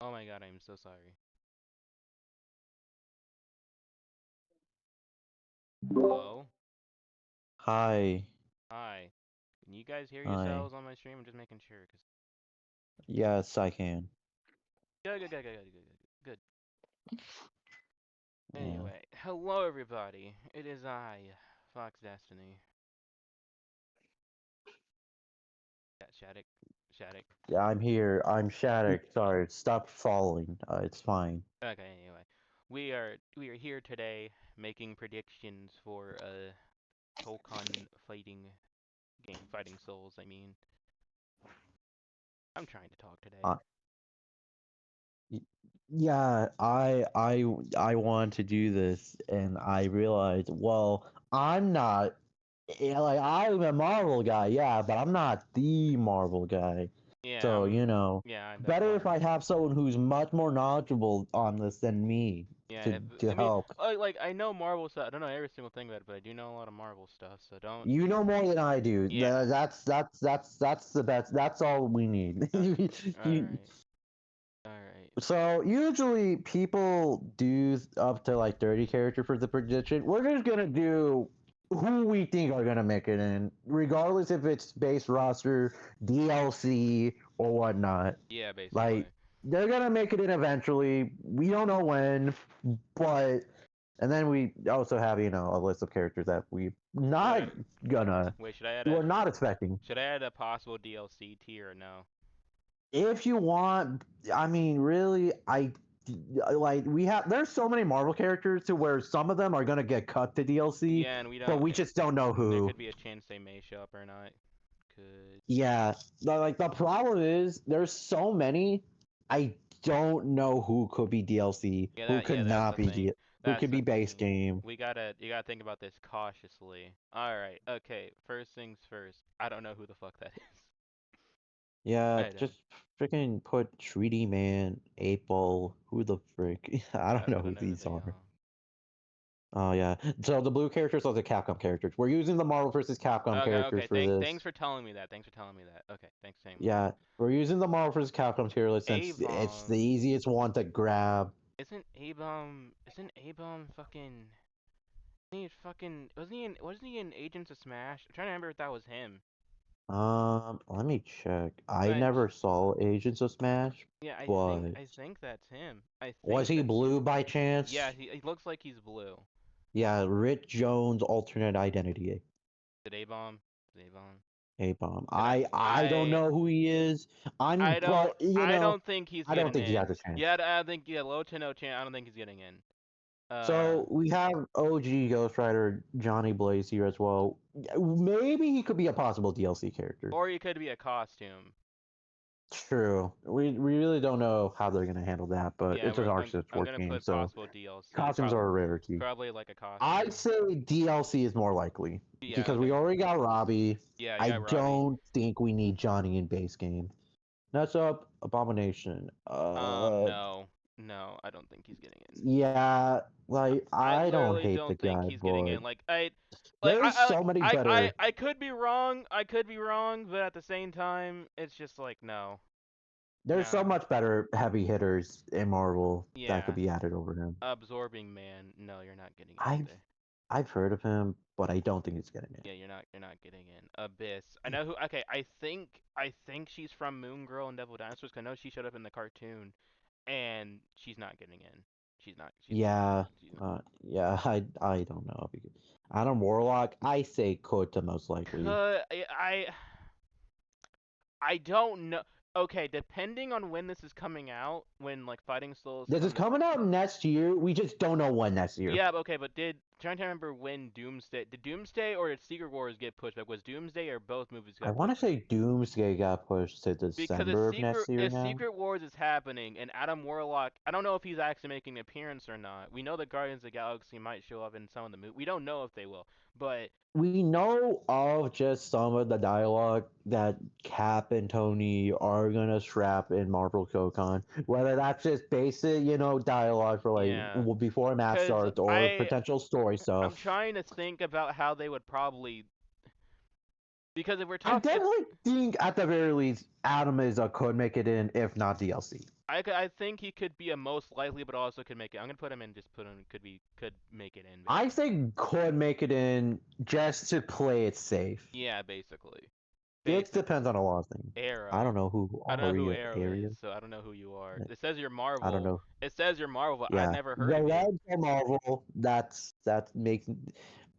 Oh my god, I'm so sorry. Hello? Hi. Hi. Can you guys hear Hi. yourselves on my stream? I'm just making sure, cause Yes, I can. good. Yeah. Anyway, hello everybody. It is I, Fox Destiny. Yeah, Shadic. Yeah, I'm here. I'm Shadic. Sorry, stop falling. It's fine. Okay, anyway. We are here today making predictions for Tokon fighting game, Fighting Souls, I mean. I'm trying to talk today. Uh, y- yeah, I want to do this, and I realized, well, I'm not. Like, I'm a Marvel guy, yeah, but I'm not the Marvel guy. Yeah, So, that's better why if I have someone who's much more knowledgeable on this than me Yeah, to to I mean, help. like I know Marvel stuff. I don't know every single thing about it, but I do know a lot of Marvel stuff. So don't. You know more than I do. Yeah. That's the best. That's all we need. Okay. All You- right. All right. so usually people do up to like 30 character for the prediction. We're just gonna do who we think are gonna make it in, regardless if it's base roster, DLC, or whatnot. Yeah, Like basically. they're gonna make it in eventually. We don't know when, but and then we also have a list of characters that we not Wait, gonna wait. Should I add we're a not expecting. possible DLC tier or no? If you want, I mean, really, I like we have. There's so many Marvel characters to where some of them are gonna get cut to DLC, Yeah, and we but don't. we just don't know There who. could be a chance they may show up or not. Could. Yeah, like the problem is there's so many. I don't know who could be DLC, who could That's not the be thing. who That's could the be base thing. game. You gotta think about this cautiously. All right. Okay. First things first. I don't know who the fuck that is. Yeah, I don't. just freaking put Treaty Man, 8 Ball. Who the frick? I don't know I who don't know who these they are. are. Oh yeah. So the blue characters are the Capcom characters. We're using the Marvel versus Capcom Okay, characters okay. for Thanks this. for telling me that. Thanks for telling me that. Okay, thanks for telling me that. Yeah, we're using the Marvel vs. Capcom tier list since it's the A-bomb. easiest one to grab. Isn't A-bomb fucking he fucking wasn't he in Agents of Smash? I'm trying to remember if that was him. Let me check. I But never saw Agents of Smash, yeah, but I think that's him. I was think he that's him. blue by Yeah, chance? he looks like he's blue. Yeah, Rich Jones alternate identity. Did A-bomb? Did A-bomb? A bomb. Did I don't know who he is. But I don't think he's I don't getting think he in. has a chance. Yeah, I think low to no chance. I don't think he's getting in. Uh So we have OG Ghost Rider Johnny Blaze here as well. Maybe he could be a possible DLC character. or he could be a costume. True. We really don't know how they're gonna handle that, but Yeah, it's an Arc I'm 4 gonna game, put so possible DLC. costumes are a rarity. Probably like a I'd costume. say DLC is more likely Yeah, because we okay. already got Robbie. Yeah, you I got Robbie. don't think we need Johnny in base game. Next up, Abomination. No, no, I don't think he's getting in. Yeah, like I I don't literally hate the don't think guy, he's getting but in. there's so many better. I could be wrong. I could be wrong, but at the same time, it's just like no, There's so no. much better heavy hitters in Marvel that could Yeah, be added over him. absorbing man. No, you're not getting in I've either. I've heard of him, but I don't think he's getting it. Yeah, you're not getting in. Abyss. I know who. Okay, I think she's from Moon Girl and Devil Dinosaurs. 'Cause I know she showed up in the cartoon, and she's not getting in. She's not. Yeah, She's not. yeah. I don't know. Adam Warlock, I say could to most likely. Could I don't know. Okay, depending on when this is coming out, when like Fighting Souls This is come to coming out next year. We just don't know when next year. yeah, okay, but trying to remember when Doomsday or did Secret Wars get pushed back? Was Doomsday or both movies I got want to pushed back? say Doomsday got pushed to Because December of next year if now. Secret Wars is happening and Adam Warlock, I don't know if he's actually making an appearance or not. We know that Guardians of the Galaxy might show up in some of the movies. We don't know if they will, but We know of just some of the dialogue that Cap and Tony are gonna scrap in Marvel Tokon. Whether that's just basic, dialogue for like yeah, before a match because starts or potential story I'm stuff. trying to think about how they would probably Because if we're I talking, definitely think at the very least, Adam is a could make it in, if not DLC. I think he could be a most likely, but also could make it. I'm gonna put him in. Just put him. Could make it in I basically. think could make it in just to play it safe. Yeah, basically. It Basically. depends on a lot of things. I Arrow. don't know who I don't know who Aria Arrow Area. is, so I don't know who you are. It says you're I don't Marvel. know. It says you're Marvel, but I've Yeah, never heard the of you. red from Marvel. That makes.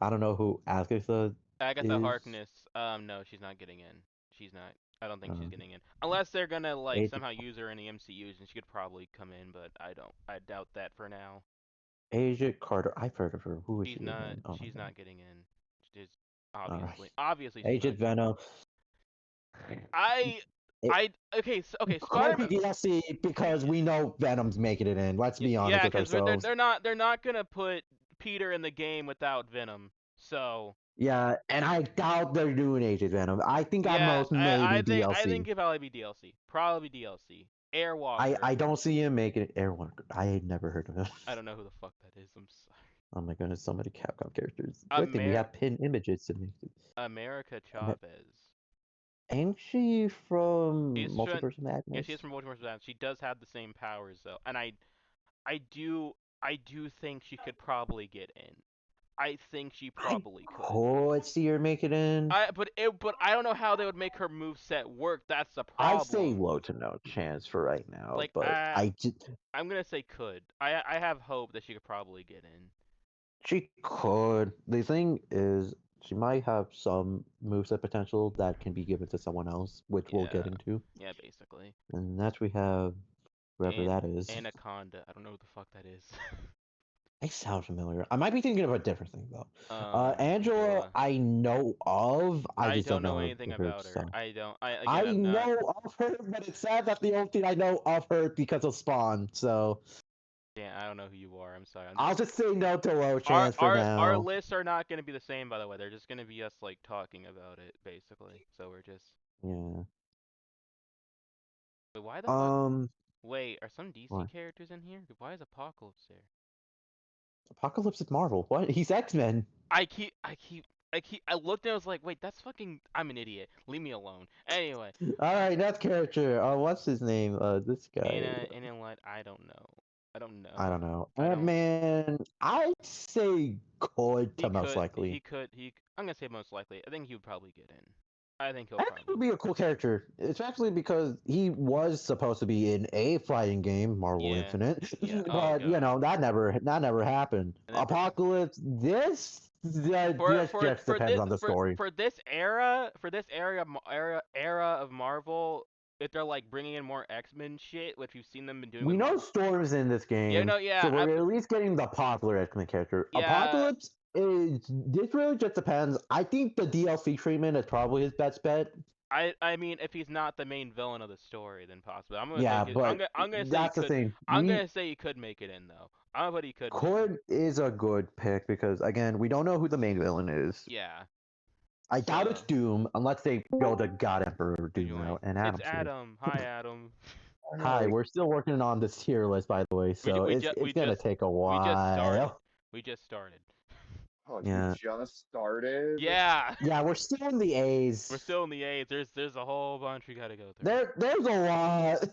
I don't know who Agatha Agatha is. Harkness. No, she's not getting in. She's not. I don't think she's Uh, getting in. Unless they're gonna like Agent somehow use her in the MCUs, and she could probably come in, but I don't. I doubt that for now. Agent Carter. I've heard of her. Who is She's she not. again? Oh my She's god. not getting in. She's All right. obviously she's Agent not getting in. Venom. I. It I okay. could Spider be Man. DLC because we know Venom's making it in. Let's be honest Yeah, with because they're ourselves. they're not they're not gonna put Peter in the game without Venom. So Yeah, and I doubt they're doing Agent Venom. I think at yeah, most maybe I think DLC. it'll probably be DLC. Probably DLC. Airwalker. I don't see him making it. Airwalker. I had never heard of him. I don't know who the fuck that is. I'm sorry. Oh my goodness, so many Capcom characters. Good thing we Amer have pinned images to make it. America Ama- Chavez. Ain't she from She's from Multiverse of yeah, she is Madness? from Baltimore. She does have the same powers though, and I do I do think she could probably get in. I think she I probably could. could see her make it in. But I don't know how they would make her move set work. That's the I say problem. low to no chance for right now, Like but I'm gonna say could. I have hope that she could probably get in. she could. The thing is, she might have some moveset potential that can be given to someone else, which we'll Yeah, get into. yeah, basically. And next we have whoever And that is. Anaconda. I don't know what the fuck that is. They sound familiar. I might be thinking of a different thing though. Angela, Angela. I know of. I I just don't don't know know anything her about her. stuff. I don't. I I again, I'm not. know of her, but it's sad that the only thing I know of her because of Spawn. So Yeah, I don't know who you are. I'm sorry. I'm just. I'll just say no to low chance for Our now. lists are not gonna be the same, by the way. They're just gonna be us like talking about it, basically. So we're just. Yeah. Wait, why the fuck? Um. Wait, are some DC What? characters in here? Why is Apocalypse there? Apocalypse is Marvel. What? He's X Men. I looked and I was like, wait, that's fucking. I'm an idiot. Leave me alone. Anyway, All right, next character. What's his name? This guy. Anna what? I don't know. I don't I know. don't know. I Ant don't. Man. I'd say could to most likely. I'm gonna say most likely. I think he would probably get in. I think he'll I think he probably. would be a cool character, especially because he was supposed to be in a fighting game, Marvel Yeah. Infinite, Yeah. Oh but god. that never happened. And then Apocalypse. This just depends on the story. for this era of Marvel, if they're like bringing in more X-Men shit, which we've seen them been doing with We know Marvel. Storm's in this Yeah. game, No. Yeah. so we're at least getting the popular X-Men character. Yeah. Apocalypse is this really just depends. I think the DLC treatment is probably his best bet. I mean, if he's not the main villain of the story, then possibly. Yeah, but I'm gonna say he that's the could. thing. I'm gonna say he could make it in though. I'm gonna put he could make it. Could is a good pick because again, we don't know who the main villain is. Yeah. I doubt it's So Doom unless they go the God Emperor to Doom join, route, and it's Adam's here. Adam. Hi, Adam. I know, Hi, like, we're still working on this tier list, by the way, so it's gonna take a we just started. while. We just started. oh, you Yeah, just started? Yeah. yeah, we're still in the We're A's. still in the A's. There's a whole bunch we gotta go through. There's a lot.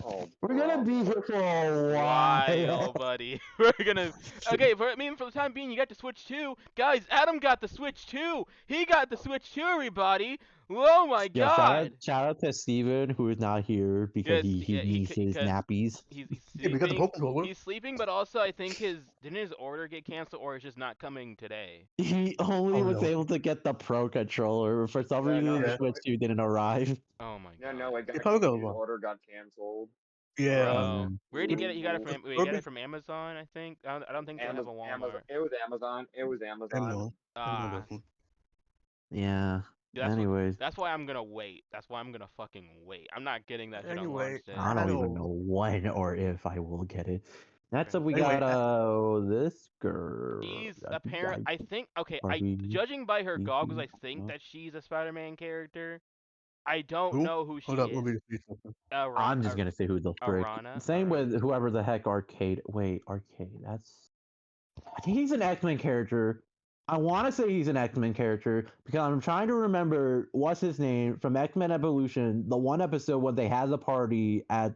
Oh, We're gonna be here for a While, while. buddy. We're gonna. Okay, I mean, for the time being, you got the Switch too, guys. Adam got the Switch too. He got the Switch too, everybody. Oh my Yeah, God. shout out to Steven who is not here because Yes, he yeah, needs his because nappies. he's yeah, we got the sleeping. Pokemon controller. He's sleeping, but also I think his didn't his order get canceled or it's just not coming today. He only Oh, was no. able to get the Pro controller. For some Yeah, reason, no, the yeah. Switch 2 didn't arrive. Oh my Yeah, God. no, it got Hey, canceled. His Pogo. order got canceled. Yeah. Bro, Um, where did you get it? You got it from? Wait, you got Ruby. it from Amazon, I think. I don't think they have a Amazon. Walmart. It was Amazon. It was Amazon. Amazon. Amazon Ah, definitely. yeah. that's what. Anyways, That's why I'm gonna wait. That's why I'm gonna fucking wait. I'm not getting that shit on launch Anyway, day. I I don't even don't. know when or if I will get it. Next up, we Anyway, got this girl. She's apparent. I think. Okay. Are we? Judging by her goggles, I think that she's a Spider-Man character. I don't who? know who Hold she up. Let is. me just see something. I'm just gonna say who the frick. Arana. Same Alright. with whoever the heck Arcade. Wait, Arcade. That's. I think he's an X-Men character. I want to say he's an X-Men character because I'm trying to remember what's his name from X-Men Evolution. The one episode when they had the party at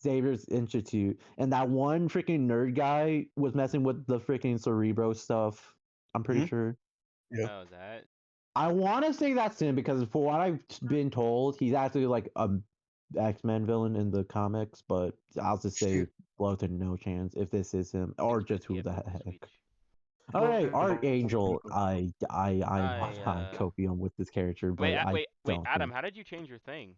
Xavier's Institute, and that one freaking nerd guy was messing with the freaking Cerebro stuff. I'm pretty sure. Yeah. Oh, that. I want to say that's him because for what I've been told, he's actually like a X-Men villain in the comics. But I'll just say low to no chance if this is him or just who the heck. Switch. All right, Well, Archangel. I I, want copium with this character, Wait, but I wait, don't. Adam, think- how did you change your thing?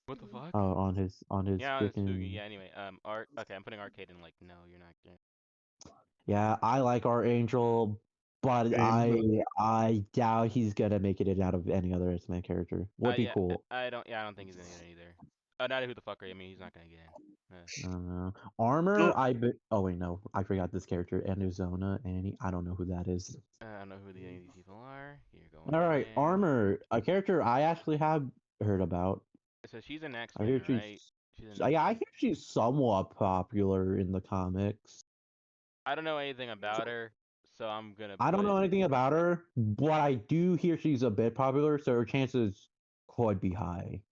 What the fuck? on his Yeah, it's freaking. Fugi. Yeah, anyway, art. Okay, I'm putting arcade in. Like, no, you're not getting. Yeah, I like Archangel, but Same. I doubt he's gonna make it out of any other X-Men character. Would be Yeah, cool. I don't think he's gonna get in either. Not who the fuck are you? I mean, he's not gonna get in. I don't know. Armor, oh wait, no, I forgot this character, Anuzona, and I don't know who that is. I don't know who any of these people are. You're going. All right, there. Armor, a character I actually have heard about. So she's an I X-Men, hear right? yeah, I hear she's somewhat popular in the comics. I don't know anything about her, so I'm gonna. I don't put- know anything about her, but I do hear she's a bit popular, so her chances could be high.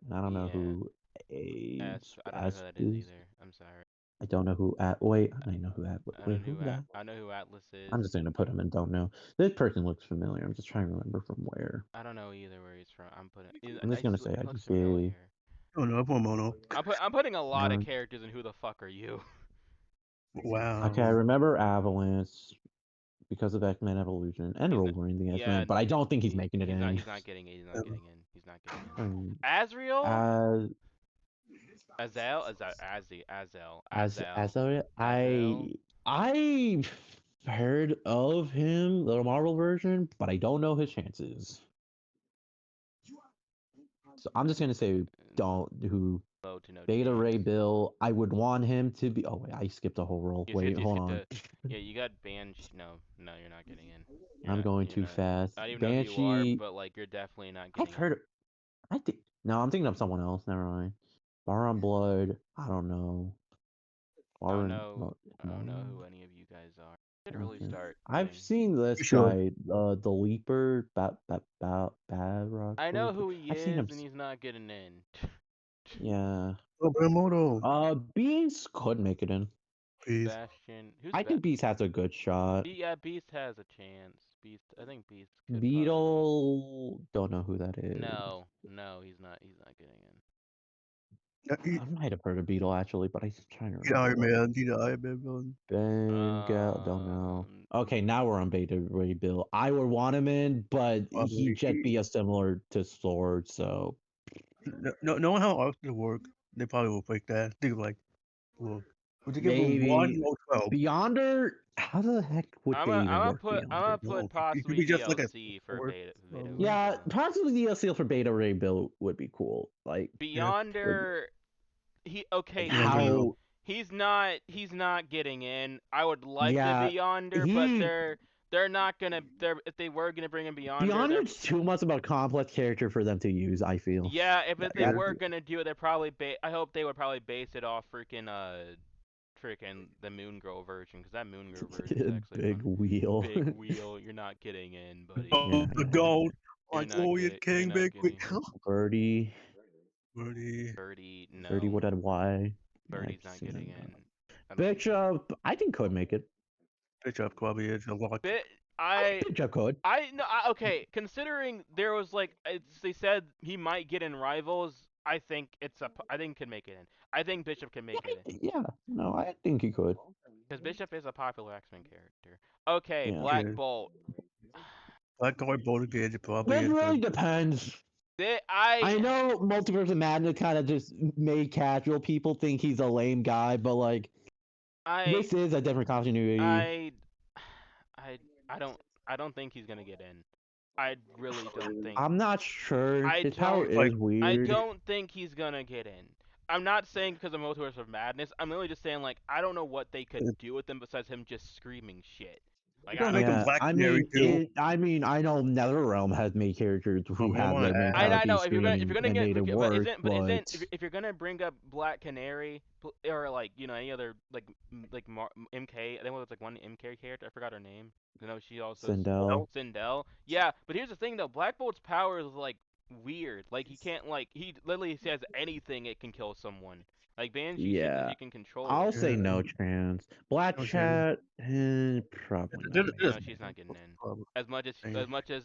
And I don't know Yeah. who I don't know who that is either. I'm sorry. I don't know who wait, I know who Atlas. I Wait, don't who know who that? I know who Atlas is. I'm just gonna put him in don't know. This person looks familiar. I'm just trying to remember from where. I don't know either where he's from. I'm putting. I'm just gonna say I looks did. familiar. Oh no, Mono. I'm putting a lot of No. characters in. Who the fuck are you? Wow. Okay, I remember Avalanche because of X-Men Evolution and He's not- Wolverine the yeah, X-Men, but I don't think he's making it He's in. not. He's not getting in. He's not getting in. He's not getting in. Um, Azrael. Azel. Azel. I heard of him, the Marvel version, but I don't know his chances. So I'm just gonna say don't who Low to no Beta chance. Ray Bill. I would want him to be. Oh wait, I skipped a whole roll. You Wait, skipped- hold on. Yeah, you got Banshee. No, you're not getting in. I'm going you're too not- fast. I don't even know who you are, Banshee. but like you're definitely not getting I've heard. in. I think. No, I'm thinking of someone else. Never mind. Baron Blood. I don't know. I don't Baron. know who any of you guys are. Should really Okay. start. I've putting- seen this Sure. guy, the Leaper, Badrock. I know who he I've is, seen him. and he's not getting in. Yeah. Oh, Mono. Beast could make it in. Please. Bastion. Who's I think Beast has a good shot. Yeah, Beast has a chance. I think Beast. Could Beetle, don't know who that is. No, he's not. He's not getting in. Yeah, I might have heard of Beetle actually, but I'm trying to he's Iron remember. Man. He's the Iron Man villain. Don't know. Okay, now we're on Beta Ray Bill. I would want him in, but he'd just be a similar to Sword, so. No, knowing how art will work, they probably will break that. Think like, well, would they give Maybe. him 1 or 12? Beyonder, how the heck would they even work I'm gonna Beyonder? No, put it possibly could be just like a DLC for sword. Beta. Yeah, possibly DLC for Beta Ray Bill would be cool. Like Beyonder. how he's not getting in. I would like Yeah, the Beyonder, but they're not gonna. If they were gonna bring in Beyonder, Beyonder's too much of a complex character for them to use. I feel. yeah. If they Yeah. were gonna do it, they're probably. I hope they would probably base it off freaking the Moon Girl version, because that Moon Girl version is actually Big fun. wheel. Big wheel. You're not getting in, buddy. Yeah. The gold. You're Like not Warrior getting- King, you're big not quick. Birdie. Birdie, no. Birdie would have Y. Birdie's not getting in. Bishop, I think could make it. Bishop probably is a lot. Bishop could. Okay. Considering there was they said he might get in Rivals. I think can make it in. I think Bishop can make it in. Yeah, no, I think he could. Because Bishop is a popular X-Men character. Okay, Yeah. Black Yeah. Bolt. Black Guard Boulder Gauge probably That is. really depends. I know Multiverse of Madness kind of just made casual people think he's a lame guy, but like this is a different continuity. I don't think he's gonna get in. I really don't think. I'm not sure. His power don't- is weird. I don't think he's gonna get in. I'm not saying because of Multiverse of Madness. I'm literally just saying I don't know what they could do with him besides him just screaming shit. Like They're I, gonna make him Yeah, Black Canary too. I know NetherRealm has made characters who never have mind their that. I mentality know if you're screened gonna and get made it but work, if you're gonna bring up Black Canary or like any other like MK, I think it was like one MK character. I forgot her name. You know she also Sindel. Sindel. Yeah, but here's the thing though. Black Bolt's power is like weird. Like he can't he literally says anything it can kill someone. Like Banshee shit that Yeah, you can control I'll it. say Yeah, no chance. Black no chance. Chat, probably They're not No, making she's it. not getting in. probably As much as saying.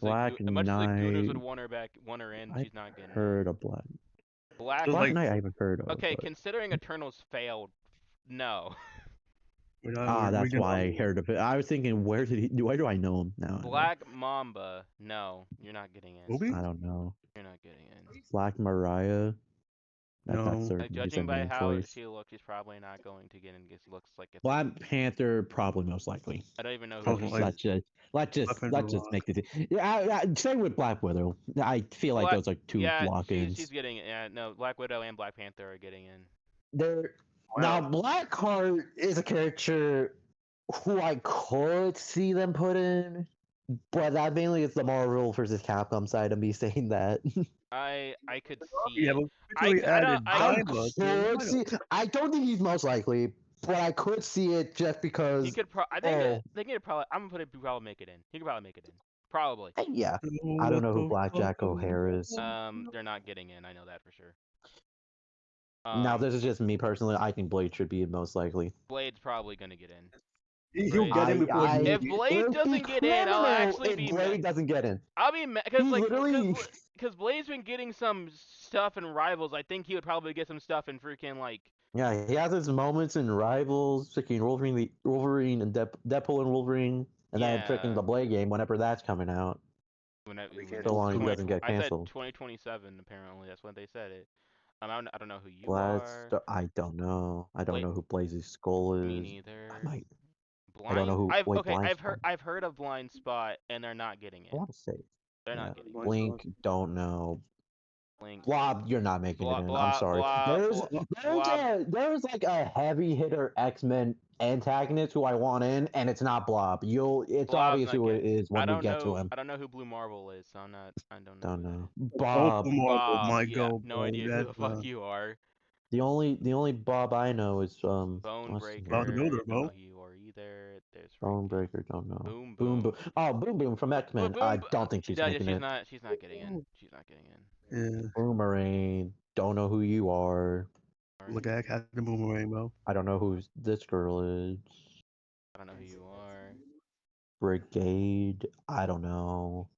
Black the Gooners would Knight, want her in, I've she's not getting heard in. of Black. Black So Black like, Knight I haven't heard of, Okay, but considering Eternals failed, no. we're that's gonna. why I heard of it. I was thinking, where do I know him now? I know. Black Mamba, no, you're not getting in. Movie? I don't know. You're not getting in. Black Mariah. That's No. Like certainly the judging by main how choice. she looks, she's probably not going to get in because she looks like if Black Panther, probably most likely. I don't even know who Most she likely. is. Let's just make the same with Black Widow. I feel like Black, those are two yeah, she's lock-ins. getting in. Yeah, no, Black Widow and Black Panther are getting in. There now, Blackheart is a character who I could see them put in, but that mainly is the Marvel versus Capcom side of me saying that. I could see Yeah, it. but we I added don't. Daima, so why not? I don't think he's most likely, but I could see it just He because. could I think it probably. I'm gonna put it. Probably make it in. He could probably make it in. Probably. Yeah, I don't Let know who the Black Jack fucking- O'Hare is. They're not getting in. I know that for sure. Now, this is just me personally. I think Blade should be most likely. Blade's probably gonna get in. He'll get in before he. If Blade It'd be doesn't get in, I'll criminal actually if be Blade mad. doesn't get in. I'll be mad He literally. because Blade's been getting some stuff in Rivals. I think he would probably get some stuff in freaking like. Yeah, he has his moments in Rivals, freaking Wolverine and Deadpool and Wolverine, and then freaking the Blade game whenever that's coming out. So long he doesn't get I said canceled. 2027. Apparently, that's when they said it. I don't know who you Blast, are. I don't know. I don't Blade, know who Blaze's skull is. me neither. I might. Blind. I don't know who. Wait, Blind Spot. I've heard of Blind Spot, and they're not getting I in. want to say. They're Yeah. not getting in. Blink, don't know. Blink. Blob, you're not making it in. I'm Blob, sorry. Blob. There's like a heavy hitter X-Men antagonist who I want in, and it's not Blob. It's Blob's obvious not who it getting. is when we get to him. I don't know who Blue Marvel is, so I'm not. I don't know. Don't who that know. is. Bob. Oh my Yeah, god, no bro, idea who the that's fuck you are. The only Bob I know is Bone what's his Breaker. Bob the Builder, Don't know bro. who you are either. There's Bone Breaker, don't know. Boom Boom Boom. Oh, Boom Boom from X-Men. I don't think she's making it. She's not getting in. She's not getting in. Yeah, Boomerang, don't know who you are. look at Captain Boomerang, bro. I don't know who this girl is. I don't know who you are. Brigade, I don't know.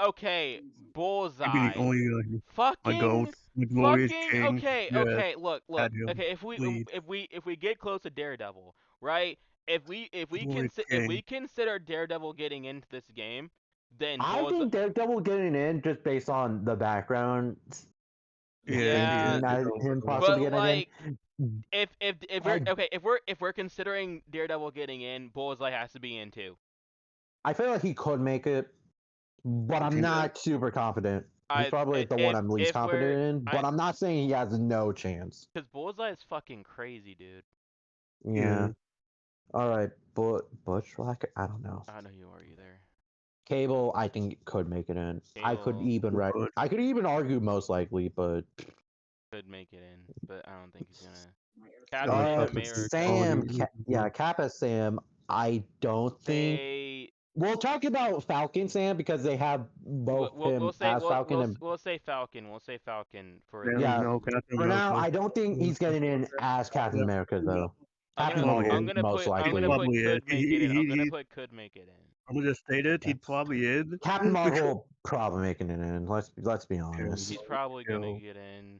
Okay, He'd be Bullseye. the only my goat, the glorious king. Okay, Yes, okay, look. had him. Okay, Lead. if we get close to Daredevil, right? If we consider Daredevil getting into this game, then I Bullseye. think Daredevil getting in just based on the background. Yeah, Him possibly but getting like, if we're considering Daredevil getting in, Bullseye has to be in too. I feel like he could make it, but I'm not super confident. He's probably the one I'm least confident in, but I'm not saying he has no chance. Because Bullseye is fucking crazy, dude. Yeah. All right, but Butch, I don't know. I don't know who you are either. Cable, I think could make it in. I could even argue most likely, but could make it in, but I don't think he's gonna. Sam, Kappa Sam, I don't think. We'll talk about Falcon Sam because they have both Falcon and. We'll say Falcon. We'll say Falcon for For now, I don't think he's getting in as Captain America though. Captain Marvel most likely. Could make it in. I'm gonna put could make it in. I'm gonna just state it. He'd probably in. Captain Marvel probably making it in. Let's be honest. He's probably gonna get in.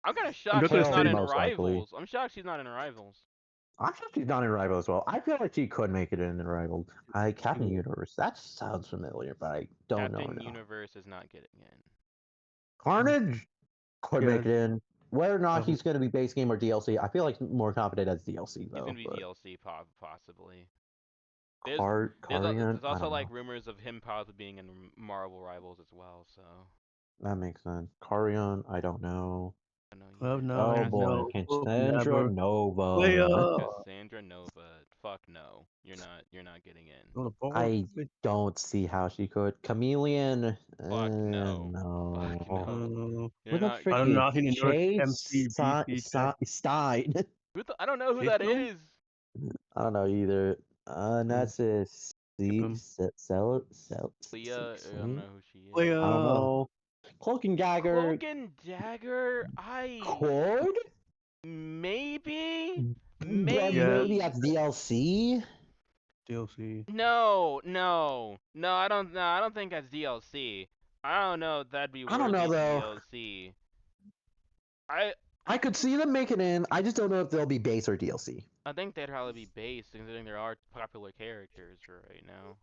I'm kind of shocked she's not in Rivals. I'm shocked she's not in Rivals. I'm shocked she's not in Rival as well. I feel like she could make it in Rival. Captain Universe. That sounds familiar, but I don't know. Captain Universe is not getting in. Carnage could make it in. Whether or not he's going to be base game or DLC, I feel like more confident as DLC though. He's gonna be DLC possibly. There's also like rumors of him possibly being in Marvel Rivals as well. So that makes sense. Carrion, I don't know. Oh boy, Cassandra Nova. Cassandra Nova. fuck no. You're not getting in. On the ball. I don't see how she could. Chameleon, Fuck no. Fuck no. no. Who You're the not. I don't know. freaking I think the newest Shade MCBC tech. Stein? I don't know who Shade that Snow? is. I don't know either. That's a him. sell. Leah, I don't know who she is. Leah. I don't know. Cloak and Dagger. Cloak and Dagger. Cord? Maybe. Yeah. Maybe that's DLC. DLC. No. I don't. No, I don't think that's DLC. I don't know if that'd be I don't know worthy of though. DLC. I I could see them make it in. I just don't know if they'll be base or DLC. I think they'd probably be based considering there are popular characters for right now.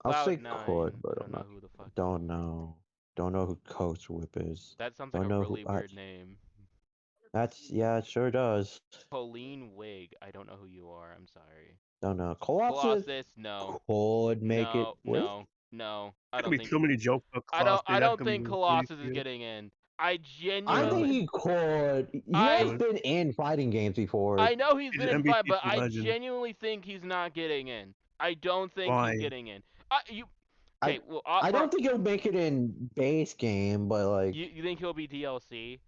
I'll say Cloud9. Cord, but I don't I'm know not. who the fuck. Don't know. Don't know who Coach Whip is. That sounds like Don't a know really who. weird name. That's yeah, it sure does. Pauline Wig. I don't know who you are. I'm sorry. Don't know. Colossus Colossus. No. could make it No. with. No. I There could don't be think. so many jokes about Colossus. I That's don't gonna be think really Colossus is cute. getting in. I I think genuinely. he could. He has I been in fighting games before. I know he's He's been an in MVP fight, but for I Legend. genuinely think he's not getting in. I don't think Why? he's getting in. You I okay? Well, I don't think he'll make it in base game, but like you think he'll be DLC?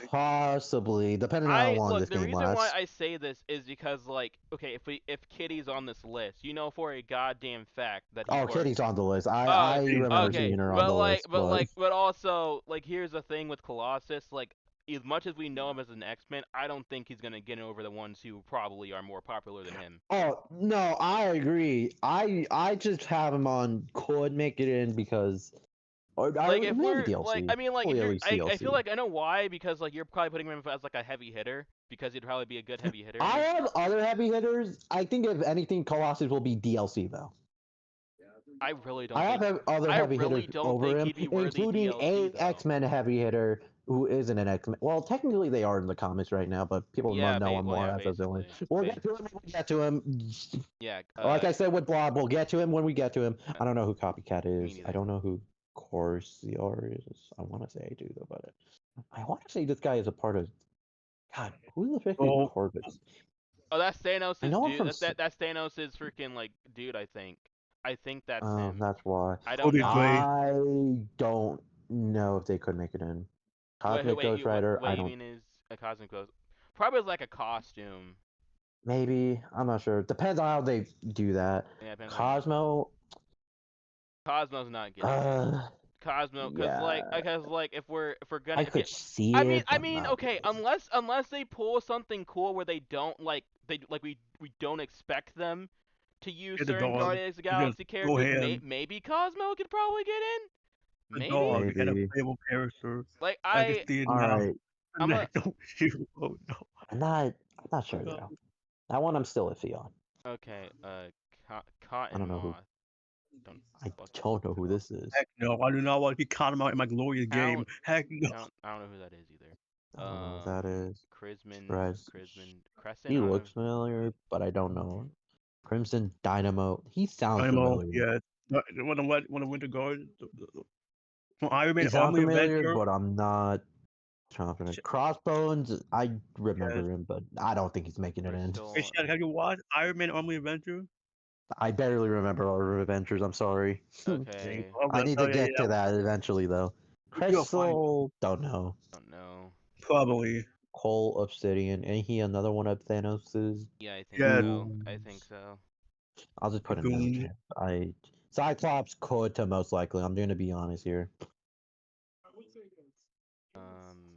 possibly, depending on how long Look. this The game reason why lasts. I say this is because like, okay, if Kitty's on this list, you know for a goddamn fact that he's Oh, worth. Kitty's on the list. I Oh, remember okay. seeing her on the list, but But also, like, here's the thing with Colossus. Like, as much as we know him as an X-Men, I don't think he's gonna get over the ones who probably are more popular than him. oh no, I agree. I just have him on could make it in because or Like, if maybe we're like, DLC. I mean, like, if Probably at you're, least I feel DLC. like I know why because like you're probably putting him as like a heavy hitter because he'd probably be a good heavy hitter. I have other heavy hitters. I think if anything, Colossus will be DLC though. I really don't I think. have other I heavy really hitters don't over think him, he'd be worthy including DLC a though. X-Men heavy hitter who isn't an X-Men. Well, technically they are in the comics right now, but people Yeah, know him more as a villain. basically. We'll get to him when we get to him. Yeah. Like I said with Blob, we'll get to him when we get to him. I don't know who Copycat Me is. I neither. don't know who Corsair is. I want to say I do though, but I want to say this guy is a part of. God, who the frick is Oh. Corvus? Oh, that's Thanos' I know him dude. from. That's Thanos' freaking like dude. I think. I think that's Oh, him. that's why. I don't Kobe know. Gray. I don't know if they could make it in. Cosmic Ghost Rider, I You don't. mean is a cosmic ghost? Probably like a costume. Maybe I'm not sure. Depends on how they do that. Yeah, depends on how you. Cosmo, Cosmo's not getting in. Cosmo, yeah, because like if we're I gonna, could see I it, but mean, not okay, really. unless they pull something cool where they don't like we don't expect them to use Get the certain dog. Guardians of the You just Galaxy go characters. ahead. Maybe Cosmo could probably get in. The Maybe. dog and a Maybe. playable character. Like I can see it All now. right, I'm a Don't shoot. Oh no. I'm not sure though. That one I'm still iffy on. okay. I Cotton don't know who. Moth. Don't I fucking don't know who this is. Heck no. I do not want to be caught him out in my glorious game. Count. Heck no. I don't know who that is either. I don't know who that is. Crescent. Res- Crescent. He I don't know. looks familiar, but I don't know him. Crimson Dynamo. He sounds Dynamo, familiar. yeah. When the Winter Guard, from Iron Man He sounds Army familiar, Avenger. but I'm not confident. Crossbones, I remember Yes. him, but I don't think he's making it in. Crystal. Hey, Shad, have you watched Iron Man Army Avenger? I barely remember our adventures. I'm sorry. Okay. I'm I gonna need tell to you, get yeah, to that eventually, though. you'll find Crystal, don't know. Don't know. probably. Cole Obsidian, ain't he another one of Thanos's? Yeah, I think Yeah. so. I think so. I'll just put a note Goon. here. Cyclops could to most likely. I'm going to be honest here.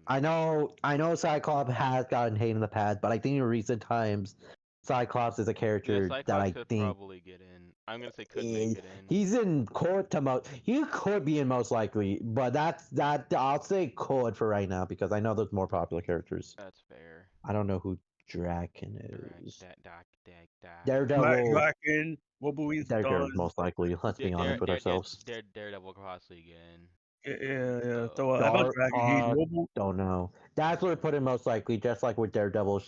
I know Cyclops has gotten hate in the past, but I think in recent times, Cyclops is a Yeah, character that Cyclops I could think probably get in. I'm gonna say could make it in. he's in court to most. He could be in most likely, but that I'll say could for right now because I know there's more popular characters. That's fair. I don't know who Draken is. Daredevil. Draken, Wolverine's Daredevil's Stars. most likely. Let's be honest with ourselves. Daredevil could possibly again. Yeah. So how about Dark Dragon? He's Wolverine. don't know. That's what I put in most likely. Just like with Daredevil,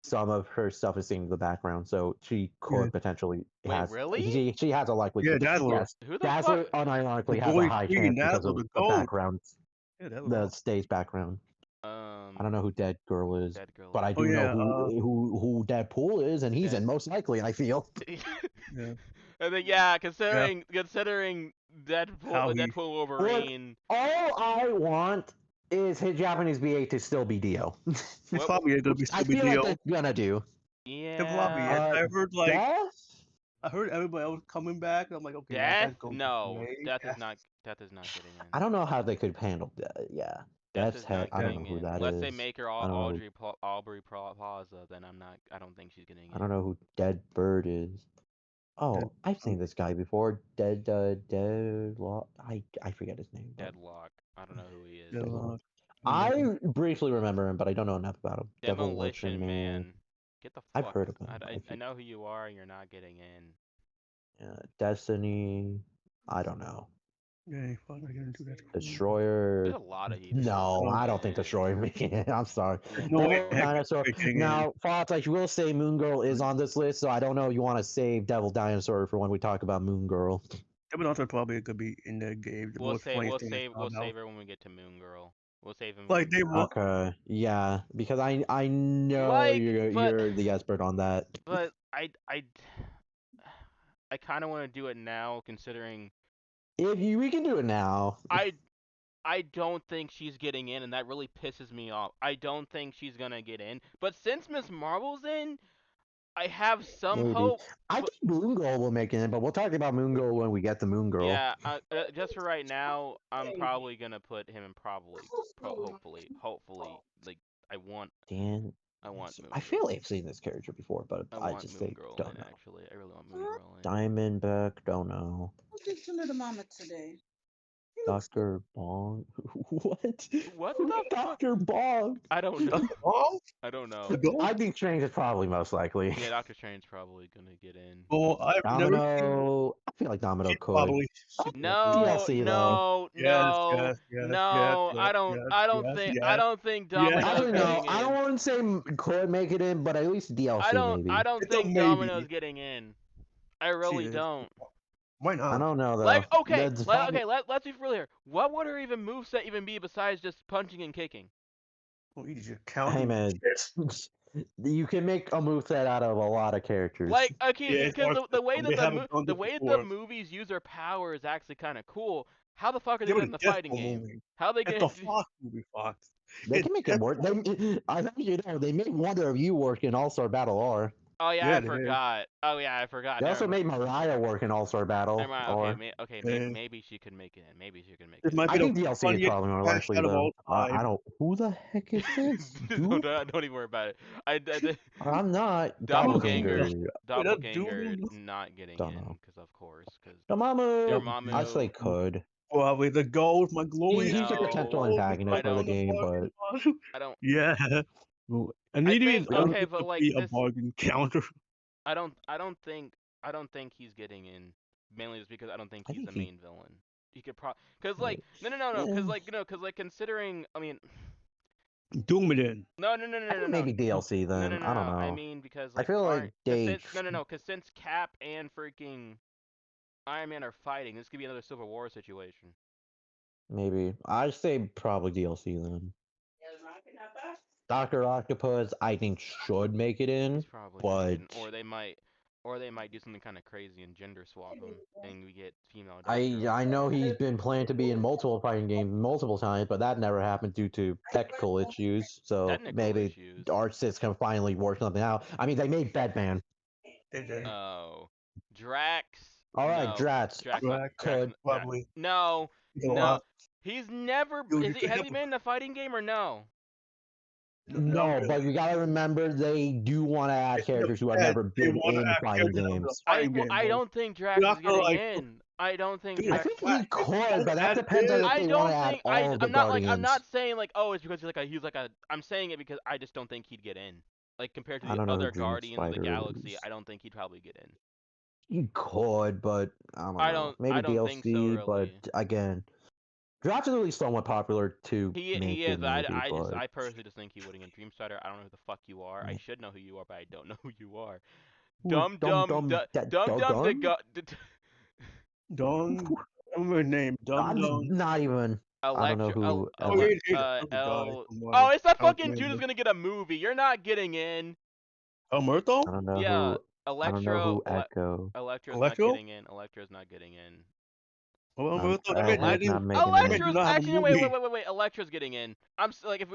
some of her stuff is seen in the background, so she could potentially Wait, really? She has a likelihood. Yeah, Dazzler. Yes, Who the Dazzler fuck? unironically The has a boy high Queen, chance because Dazzler, of the the goat. background, Yeah, that the was stage background. I don't know who Dead Girl is, Dead Girl but is I Oh do know yeah, who Deadpool is, and he's Dead. in most likely. I feel. yeah. I think yeah, Yeah. considering How he Deadpool Look, Wolverine. all I want is his Japanese BA to still be Dio. It's What? probably gonna be I Stupid feel like Dio. they're gonna do. It probably is. Yeah. Death? I heard everybody else coming back. I'm like, okay, Death? that's going No, away. Death is not. Death is not getting I in. don't know how they could handle that. Yeah, Death Death's is head. not I don't getting know who in that unless they is. make her I don't know. Plaza. Then I'm not. I don't think she's getting I don't in. know who Dead Bird is. That- Oh, I've seen this guy before. I forget his name, but Deadlock. I don't know who he is. that, Deadlock. that- I briefly remember him, but I don't know enough about him. Demolition Demolition Man. Man. Get the I've fuck. heard of him. I know who you are. You're not getting in. Destiny. I don't know. yeah, fuck, I gonna do that. There's Destroyer. a lot of heathens. No, Oh. I don't think Destroyer making it. I'm sorry. There's no way Devil heck Dinosaur. it's getting in. Now, Fox, I will say Moon Girl is on this list, so I don't know if you want to save Devil Dinosaur for when we talk about Moon Girl. Devil Dinosaur probably could be in the game. The We'll most save. funniest We'll thing I save. saw We'll about. save her when we get to Moon Girl. We'll save him. Like they were. Okay, yeah, because I know Like, but you're the expert on that. but I kind of want to do it now, considering We can do it now. I I don't think she's getting in, and that really pisses me off. I don't think she's gonna get in. But since Miss Marvel's in, I have some Maybe. hope. I But think Moon Girl will make it, but we'll talk about Moon Girl when we get to Moon Girl. yeah, just for right now, I'm probably gonna put him in hopefully, like I want Dan. I want Moon I Girl. feel like I've seen this character before, but I I want just Moon think Girl don't in know. actually. I really want Moon Girl in. Diamondback, don't know. What did you little mama today? Dr. Bong? What? What Who's the fuck? Dr. Bong? I don't know. Oh, I don't know. the goat? I think Strange is probably most likely. Yeah, Doctor Strange's probably gonna get in. Oh, I've never seen. Domino. I feel like Domino She could. probably. No, DLC though. no, Yes, no, yes, yes, yes, no. yes, yes, I don't yes, think. I yes. don't think Yes. Domino's Actually, no. getting I don't in. want to say could make it in, but at least DLC maybe. I don't It's a think maybe. Domino's getting in. I really is. don't. Why I not? don't know though. Like, okay, That's probably- let's be real here. What would her even moveset even be besides just punching and kicking? Well, you just count. Hey man, you can make a moveset out of a lot of characters. Like, okay, Yeah, it's because the way awesome. that They haven't done the this way before. the movies use their power is actually kind of cool. How the fuck are they Yeah, but doing that in it's the fighting Deadpool game? movie. How they It's gonna? the Fox movie, Fox. They It's can make it work. I think you know they made Wonder of You work in All Star Battle R. Oh yeah, Yeah, I they did. forgot. Oh yeah, I forgot. They Never also mind. made Mariah work in All Star Battle Never mind. R. Maybe she could make it in. Maybe she could make This it might I be think the DLC is funniest probably more cash likely out of though. all time. I don't. Who the heck is this? in. Dude? Don't even worry about it. I'm not. Doppelganger, Doppelganger. doppelganger dude. not getting Don't in know. because of course, because Dormammu. Dormammu. I say could. Probably the gold, my glorious. He's a No, potential I antagonist for the don't. game, but I don't. Yeah. And I it is think okay, only but to like be a this, bargain counter. I don't think he's getting in mainly just because I don't think I he's think the he. main villain. He could because like no, because Eh, like because like considering I mean Doom it in. I think maybe DLC then. I don't I know. mean because I like feel like aren't cause they. since because since Cap and freaking Iron Man are fighting, this could be another Civil War situation. Maybe. I say probably DLC then. Dr. Octopus, I think, should make it in, He's probably gonna but get in, or they might do something kind of crazy and gender swap him, and we get female I Doctor. I know he's been planned to be in multiple fighting games multiple times, but that never happened due to technical issues. So Technical maybe issues. artists can finally work something out. I mean, they made Batman. They did. Oh, Drax. All right, No. Drax. Drax. Drax Could. probably. No. He's a No. lot. He's never. Dude, you Has could he have been in a fighting game or no? No, really. but you gotta remember they do want to add It's the characters who have best. never They been wanna in add fighting characters into the games. fighting game, I bro. don't think Drax You're is not gonna, getting like, in. I don't think Dude, I Drax. think he Drax, could, but that add depends on this. if I they want don't to add think. all of the I'm not like. Guardians. I'm not saying like. Oh, it's because he's like a. I'm saying it because I just don't think he'd get in. Like compared to I the don't know who other Dream Guardians of the Spider Galaxy, is. I don't think he'd probably get in. He could, but I don't know. Maybe I don't think so DLC, but really. again, Drax is really somewhat popular to He make is, it but maybe, but I personally just think he wouldn't get Dream Spider. I don't know who the fuck you are. I should know who you are, but I don't know who you are. Dumb Dun? the Don. I remember his name. Dum Dum. Not even. I don't know Electro. who Oh, Emma. he died. L. From what Oh, it's that I was fucking Judah's remember. gonna get a movie. You're not getting in. Murto? I don't know Yeah, who. I don't know Electro. who Echo. Electro's not Electro? getting in. Electro's not getting in. Well, Murto. That Egghead's means not making that means it. do Electra's not have a actually wait, movie. wait, wait, wait, wait. Electra's getting in. Like if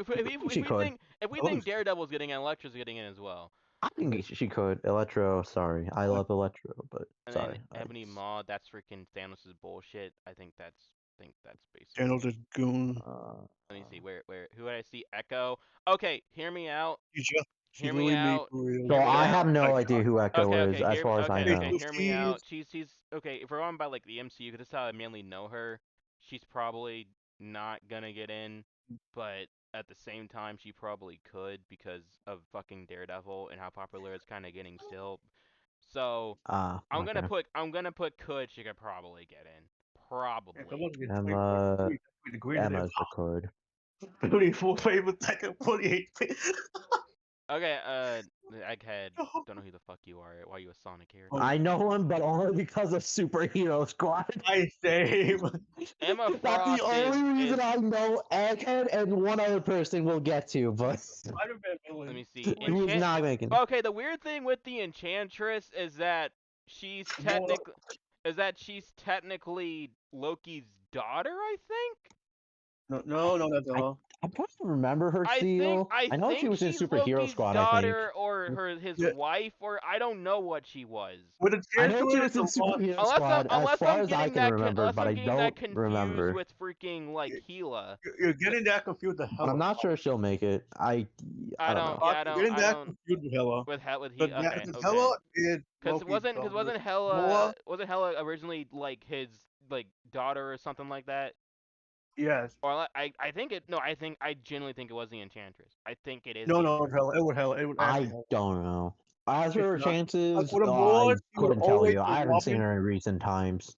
She could. we Oh, think Daredevil's getting in, Electra's getting in as well. I think she could. Electro. Sorry, I love Electro, but And then sorry. Ebony Maw, that's freaking Thanos' bullshit. I think that's basically. Channel just goon. Let me see where who did I see? Echo. Okay, hear me out. She's Hear me really made out. for real. So Hear me I out. have no Like, idea who Echo Okay, is, okay, as far as I okay, know. hear me she's out. She's okay. If we're on by like the MCU, because that's how I mainly know her. She's probably not gonna get in, but at the same time, she probably could because of fucking Daredevil and how popular it's kind of getting still. So Okay. I'm gonna put could she could probably get in. Yeah, Probably. come on, get Emma. 20 degrees in there. Emma's the could. 34 favorites, like a 48. Okay, Egghead, don't know who the fuck you are. Why are you a Sonic character? I know him, but only because of Superhero Squad. I save. Emma That's Frost the only is reason I know Egghead and one other person we'll get to, but Spider-Man villain. let me see. who's not making. Okay, the weird thing with the Enchantress is that she's technically Loki's daughter, I think. No, that's all. I'm trying to remember her seal. I know she think was in she's Superhero Loki's Squad, I think. daughter or his Yeah. wife, or I don't know what she was. With a I know she chancellor, was in Superhero Squad as far as I can remember, but I don't confused remember. with freaking like Gila. you're getting that confused with But I'm Hela. not sure she'll make it. I don't know. You're getting that confused with Hela. with he. Okay, Because okay. Hela is Because Loki's daughter. wasn't Hela originally like his like daughter or something like that? Yes. Or I think it no I genuinely think it was the Enchantress. I think it is No, the no, Hela. It would Hela. It would actually I Hela. don't know. As for It's her not. chances, With a I Moor, she would couldn't tell always you. be I haven't seen weapon. her in recent times.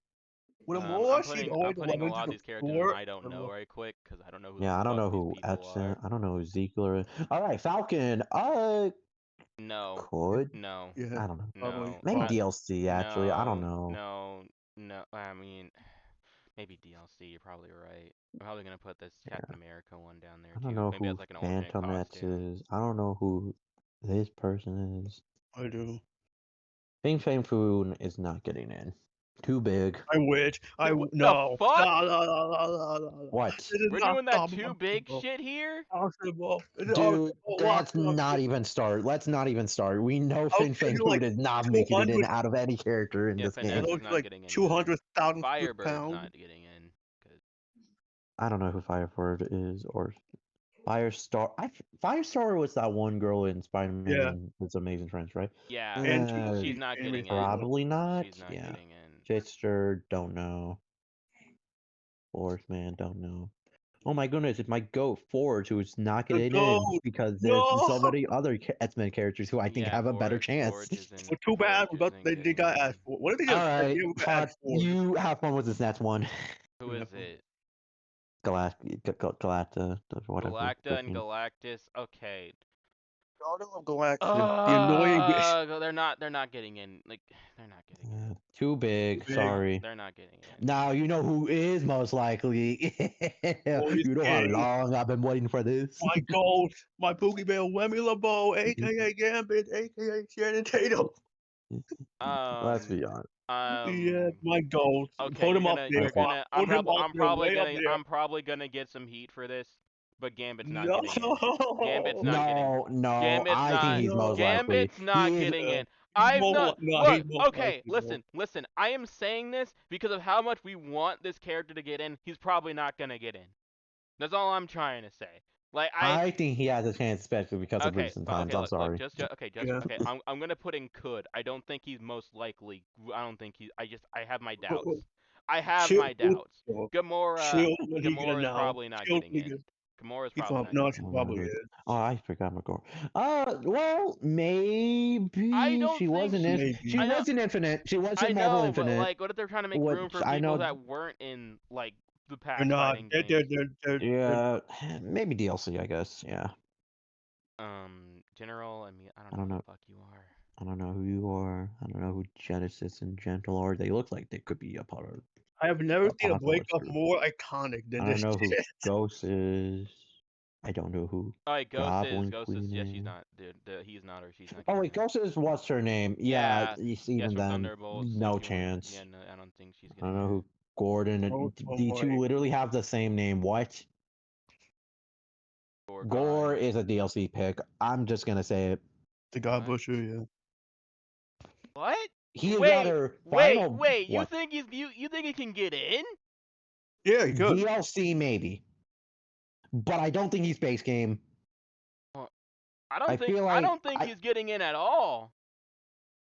With a Moor, she'd I'm always a putting a weapon lot to of the these characters and floor. I don't know right quick because I don't know who Yeah, the I don't fuck know these who people Epson. are. I don't know who Ziegler is. All right, Falcon. No, Could. no, Yeah, I don't know. probably. no, Maybe DLC actually. I don't no, know. no, no. I mean, maybe DLC. You're probably right. I'm probably gonna put this Captain America one down there I don't too. know Maybe who as like an alternate Phantom X costume. is. I don't know who this person is. I do. Fame Fame Food is not getting in. Too big. I wish. What the No. fuck? No. What? This is We're not doing that too big possible. shit here. Possible. It is Dude, that's possible. not even start. Let's not even start. We know Fing Okay, Fang like Food is not making it in 200. out of any character in Yeah, this Finesse game. is Looks not like getting in either. 200,000 Firebird's pounds. not getting in. 'Cause I don't know who Fireford is or Firestar. Firestar was that one girl in Spider-Man Yeah. and His Amazing Friends, right? yeah, And she's not getting in. Probably not. She's not Yeah. getting in. Jester, don't know. Forceman, don't know. Oh my goodness, it's my goat Forge who's not The getting in goat. because there's No. so many other X-Men characters who I think Yeah, have a better chance. Forge isn't. Well, too bad. Forge But isn't they getting got in. asked for. What if they All just right, they got Todd, asked for? you have fun with this next one. Who is it? Galacta, whatever. Galacta and Galactus. Okay. Daughter of Galactus, the annoying bitch. They're not getting in. Like they're not getting in. Too big. Big. Sorry. They're not getting in. Now you know who is most likely. Boys You know how gay. long I've been waiting for this. My gold, my Boogie Bell, Whammy LeBeau, aka Gambit, aka Shannon Tatum. Let's be honest. Yeah, my gold. Okay, Put him up there. you're gonna. Put him up there, way up there. I'm probably gonna get some heat for this, but Gambit's not No. getting in. Gambit's not getting. No, I think he's most likely. Gambit's not He is, getting in. I've not. No, Look, he's most okay, likely, listen. I am saying this because of how much we want this character to get in. He's probably not gonna get in. That's all I'm trying to say. Like I think he has a chance, especially because of okay, recent but times. okay, I'm sorry. Yeah. okay. I'm gonna put in could. I don't think he's most likely. I don't think he. I have my doubts. I have Shield, my doubts. Shield when he get Gamora is announced. probably not Shield getting when he in. get. Gamora's He probably probably not no, getting she in. probably is. Oh, I forgot McGore. Well, I maybe don't she think wasn't. she's. Maybe. She I know. was in Infinite. She was I in Marvel know, but Infinite. like, what if they're trying to make room for Which I people know. that weren't in like the They're past not. fighting games? Yeah, maybe DLC. I guess. Yeah. General. I mean, I I don't know don't who know. the fuck you are. I don't know who you are. I don't know who Genesis and Gentle are. They look like they could be a part of. I have never seen a Apocalypse breakup group. more iconic I than don't this know who shit. Ghost is. I don't know who Alright, Goblin Ghost is, Queen yeah, is. she's not, dude, he's not, or she's not Oh getting wait, in. Ghost is what's her name? Yeah, Yeah, even from then, Thunderbolts, no if you want, chance. yeah, no, I don't think she's I don't getting know in. who Gordon. Oh, The two boy. literally have the same name. What? Or Gore God. is a DLC pick. I'm just gonna say it. The God What? Butcher, yeah. What? He is rather final. Wait, you What? think you think he can get in? Yeah, he could. DLC maybe, but I don't think he's base game. Well, I feel I like don't think he's getting in at all.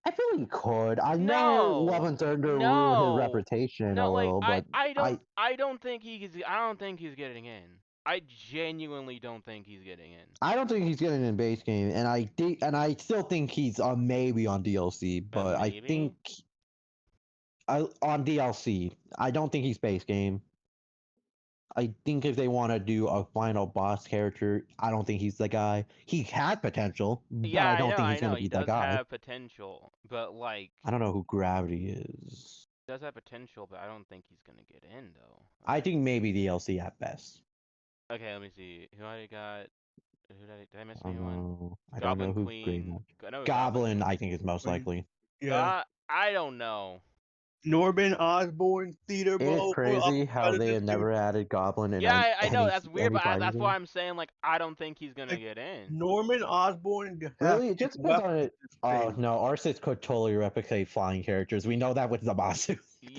I feel he could. I know No. 11 Thunder ruined his No. reputation a No, like little, but I don't think I don't think he's getting in. I genuinely don't think he's getting in. I don't think he's getting in base game, and I still think he's on maybe on DLC, but I Maybe. think on DLC. I don't think he's base game. I think if they want to do a final boss character, I don't think he's the guy. He had potential, but Yeah, I don't think I he's know. gonna He be the does guy. have potential, but like I don't know who Gravity is. does have potential, but I don't think he's gonna get in though. I Like, think maybe DLC at best. okay, let me see. Who I got? Did I miss I don't anyone? know. I don't know Goblin who Grave. Queen. I know who Goblin Goblin, Queen. I think is most likely. Yeah. I don't know. Norman Osborn, Theater It is Bro, crazy how they have Predator. never added Goblin in Yeah, I know any that's weird, any but fighting that's why game. I'm saying like I don't think he's gonna Like, get in. Norman Osborn has Really, it just depends weapons on it. in Oh space. no, Arsis could totally replicate flying characters. We know that with Zamasu. Yeah,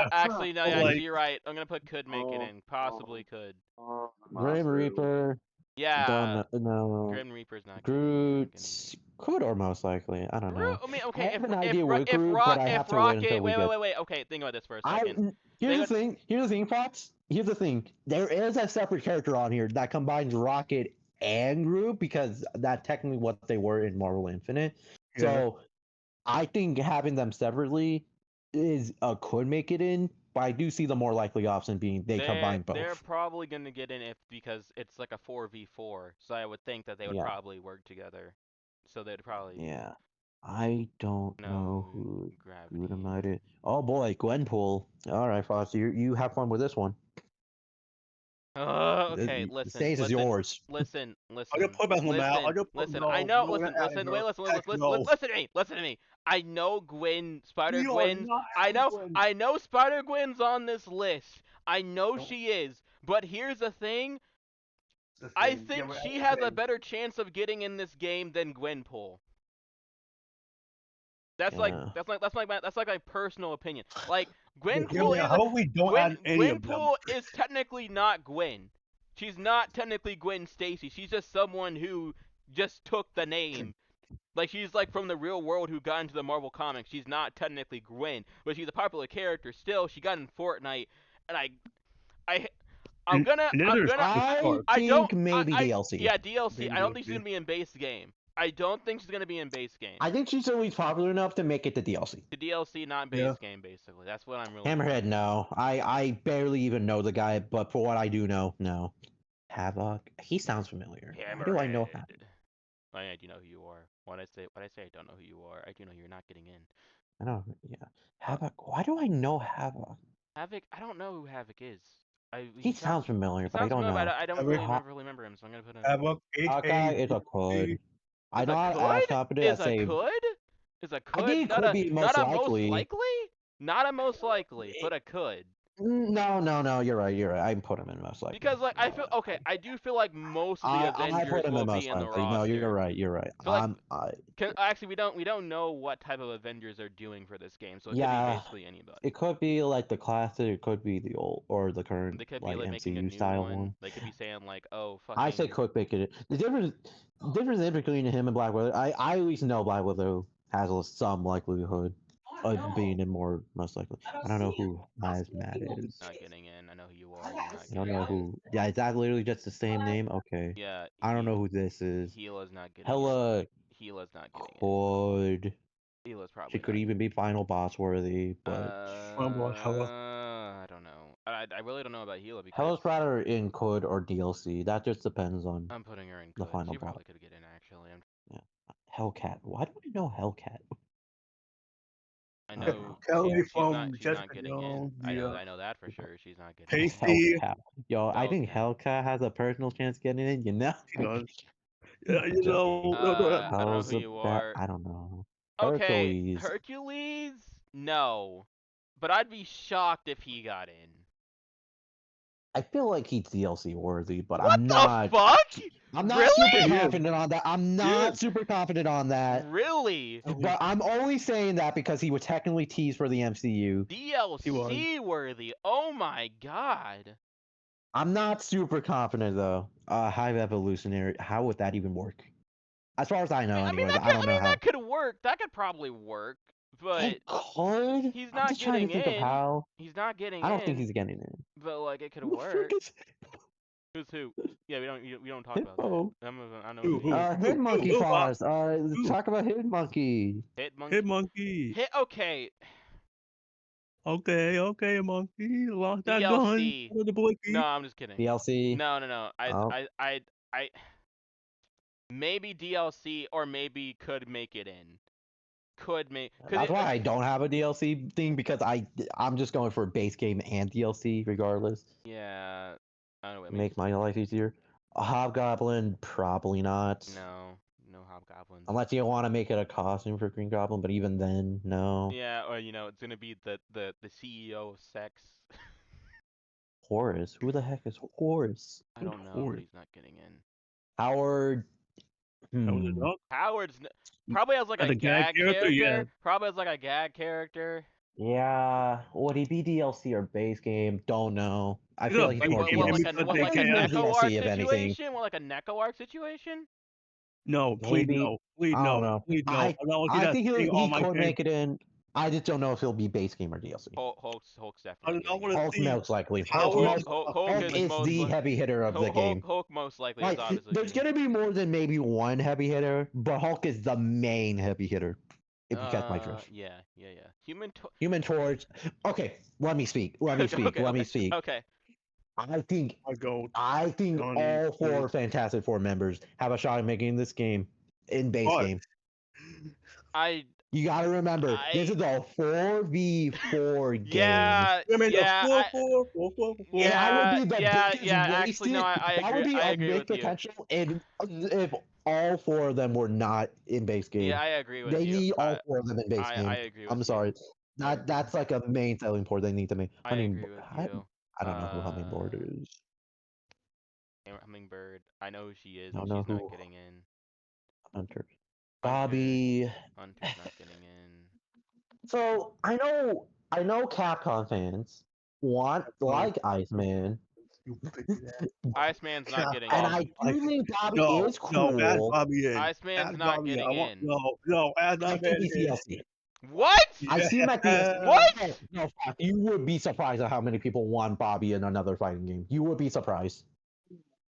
Yeah. actually no, But actually like, you're right. I'm gonna put could make it Oh, in. oh, Possibly could. oh, Grim Masu. Reaper, Yeah, don't know. Grim Reaper's not getting in. Groot could or most likely. I don't know. Groot. I mean, I okay, have an idea with Groot, but I have if to wait until Rocket. we get. Wait. Okay, think about this for a I second. here's the Think, thing. Here's the thing, Fox. Here's the thing. There is a separate character on here that combines Rocket and Groot because that's technically what they were in Marvel Infinite. yeah. So I think having them separately is could make it in, but I do see the more likely option being they combine they're both. probably gonna get in if because it's like a 4v4, so I would think that they would Yeah, probably work together. So they'd probably yeah. I don't know know who Gravity. Gudamite is. Oh boy, Gwenpool. All right, Foster, you have fun with this one. Okay, The stage is yours. listen, I'll just put him out. I'll just put listen. I no. know, No, we're not adding wait, her. Heck no. listen to me. I know Spider We are Gwen's, not adding Gwen. I know Spider Gwen's on this list. I know she is, but here's the thing. I think she has a better chance of getting in this game than Gwenpool. Yeah. That's like my personal opinion. Like Hear me out. How about we don't add any of them? Gwenpool is technically not Gwen. She's not technically Gwen Stacy. She's just someone who just took the name. Like she's like from the real world who got into the Marvel comics. She's not technically Gwen, but she's a popular character still. She got in Fortnite, and I And then there's I Stark. I don't think maybe DLC. yeah DLC. Maybe I don't think she's DLC. gonna be in base game. I don't think she's gonna be in base game. I think she's at least popular enough to make it to DLC. The DLC, not Yeah. base game, basically. That's what I'm really. Hammerhead, no. I barely even know the guy, but for what I do know, no. Havoc, he sounds familiar. Why do I know Havoc? I do know who you are. When I say I don't know who you are, I do know you're not getting in. I don't. Yeah, Havoc. Why do I know Havoc? Havoc, I don't know who Havoc is. He sounds familiar, He but I sounds don't familiar, know. but I don't Havoc, really remember him, so I'm gonna put him. Havoc, Hawkeye is a H-A-V-O-C. could. I Is a not as could? confident as say. Is a I could? think it could be most Not a most likely. likely? Not a most likely, but a could. No. You're right. You're right. I put him in most likely. Because like I feel okay, I do feel like most of the I put Avengers him will in be most in the likely. No, you're roster. right. You're right. So like, I actually we don't know what type of Avengers are doing for this game, so it could be yeah. basically anybody. It could be like the classic. It could be the old or the current They could be like like making a MCU new style one. one. They could be saying like, oh I say fucking. could make it. The difference in between him and Black Widow. I at least know Black Widow has some likelihood of being in more most likely. I don't know who Hazmat is. Not getting in. I know who you are. You're not I don't getting know in. who. Yeah, is that literally just the same name? Okay. Yeah, I don't know who this is. Hila's not getting in. Hella Hila's not getting could. in. Hila's She probably could not. even be final boss worthy, but I don't know. I really don't know about Hila because Hella's rather in could or DLC. That just depends on I'm putting her in the good. final She boss. probably could get in actually. Yeah. Hellcat. Why do I know Hellcat? I know Kelly she's Jessica not getting in. Jones, yeah. I know that for sure. She's not getting in. Pasty, Hellcat. Yo, I think Hellcat. Hellcat has a personal chance getting in. You know. she does. Yeah, you Just know, no, no, I don't know how's who you that? are. I don't know. Okay, Hercules. Hercules? No. But I'd be shocked if he got in. I feel like he's DLC worthy, but What I'm the not. fuck? I'm not super Really? He is. confident on that. I'm He not is. super confident on that. Really? But I'm only saying that because he was technically teased for the MCU. He was. DLC worthy. Oh my god. I'm not super confident though. Hive evolutionary. How would that even work? As far as I know, anyways. I don't know That how. could work. That could probably work. But It could. he's I'm not just trying to getting think of in. how. He's not getting I don't think in. he's getting in. But like it could Who the frick work. is Who's who? Yeah, we don't talk about that. Hippo? I know Who, who he who, is. who, Hit who, monkey who, paws. who? Talk about hit monkey. Hit monkey. Hit monkey. Hit okay. Okay, monkey. Lost that gun. DLC. With the blicky. No, I'm just kidding. DLC. No. Oh, I maybe DLC or maybe could make it in. Could make that's why I don't have a DLC thing because I'm just going for base game and DLC regardless. yeah. I don't know what it Make means. my life easier. A hobgoblin, probably not. No hobgoblins. Unless you want to make it a costume for Green Goblin, but even then, no. Yeah, or it's gonna be the CEO of sex. Horus. Who the heck is Horus? I don't know, but he's not getting in. Howard. That was a Hmm. duck. Howard's probably has like As a a gag gag character, yeah. Probably has like a gag character. Yeah. Would he be DLC or base game? Don't know. I He's feel a like he's base more game What like DLC. a because what they like a He's more can. Neko arc DLC if anything. situation? What like a Neko arc situation? No, please Maybe. no. Please I don't no. know. Please no. I don't want to see I that think thing he on my could face. make it in. I just don't know if he'll be base game or DLC. Hulk's I definitely do not getting want in. to Hulk see most likely. Howard. Hulk is Is most the heavy hitter of the game. Hulk most likely is Like, obviously there's getting. gonna be more than maybe one heavy hitter, but Hulk is the main heavy hitter. If you catch my drift. Yeah. Human Torch. Okay, let me speak. Let me speak. Let me speak. Okay. I think I go. Johnny, all four Fantastic Four members have a shot at making this game in base But game. I You gotta remember, this is a 4v4 game. yeah I mean, yeah I, 4. That would be the biggest actually no wasted. I That would agree be I a agree missed with you. potential if all four of them were not in base game. Yeah, I agree with They you. need all four of them in base I game. agree with I'm you. sorry. That's like a main selling point they need to make. I agree with you. I don't know who Hummingbird is. Hummingbird. I know who she is, I and don't know she's not who getting in. Hunter. Hunter. Bobby. Hunter's not getting in. So I know Capcom fans want like Iceman. Iceman's not getting And in. I do think Bobby No, is no, add cool. Bobby in. Iceman's Add not Bobby getting I want, in. no, add I that think man he's in. DLC. What? I see him at the What? No, fuck. You would be surprised at how many people want Bobby in another fighting game. You would be surprised.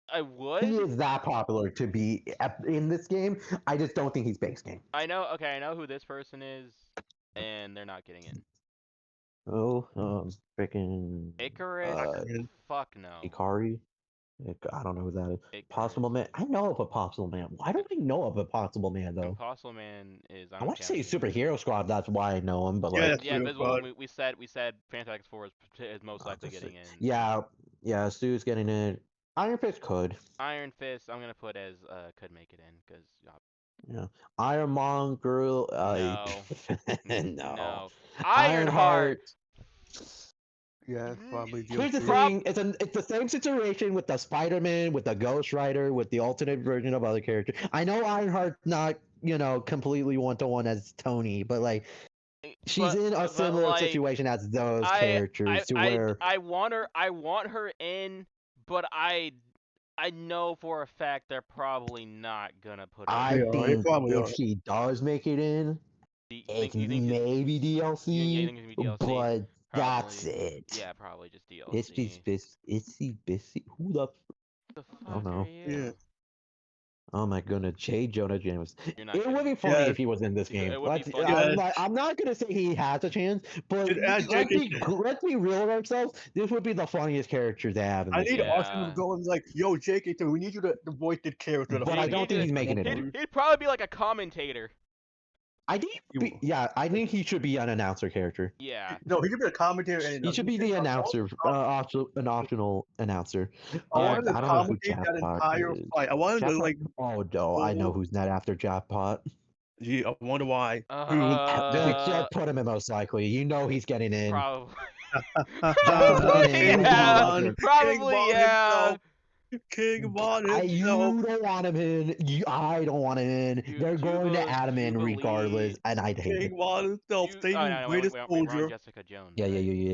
I He would. is that popular to be in this game. I just don't think he's base game. I know. Okay, I know who this person is, and they're not getting in. Oh, freaking Icarus. Fuck no. Ikari. I don't know who that is. Icarus. Possible Man. I know of a Possible Man. Why don't I know of a Possible Man though? Impossible Man is. I want to say Superhero Squad. That's why I know him. But Yeah, like, that's yeah, Superhero Visible. Squad. We said Fantastic Four is most likely getting in. yeah, Stu's getting it. Iron Fist could. Iron Fist. I'm gonna put as could make it in because. Yeah. Iron Girl. No. No. No. Ironheart. Yeah, it's probably Here's the DLC. thing: it's the same situation with the Spider-Man, with the Ghost Rider, with the alternate version of other characters. I know Ironheart's not completely one-to-one as Tony, but like she's in a similar like, situation as those characters where I want her in, but I know for a fact they're probably not gonna put her I in. think probably if are. she does make it in, it's maybe DLC, you think it's gonna be DLC? but that's Probably. it. Yeah, probably just DLC. It's who the The I don't fuck know. are you? Yeah. Oh my goodness, J. Jonah Jameson. You're not It would be kidding. funny Yeah. if he was in this game. It would be funny. I'm not gonna say he has a chance, but Just add let's be real with ourselves. This would be the funniest character to have in I this need game. Austin to go and like, yo, JK, we need you to voice the character. But I don't think he's making it in. He'd probably be like a commentator. I think, You- I think he should be an announcer character. Yeah. No, he could be a commentator. And He should be the announcer, an optional announcer. I Yeah, wanted to I don't know who commentate that Jackpot entire is. fight. I wanted to Jackpot? like. Oh no, I know Oh, who's not after Jackpot. gee, I wonder why. Just put him in most likely. You know he's getting in. Probably. Jackpot's getting Probably, in. King It's not yeah. like Von, you're- King Probably, Von yeah. himself. King Von himself. You don't want him in. I don't want him in. They're going to add him in regardless, Jubilee. and I'd hate it. King Von himself, Oh, saving no, greatest we're on soldier. Jessica Jones. Yeah.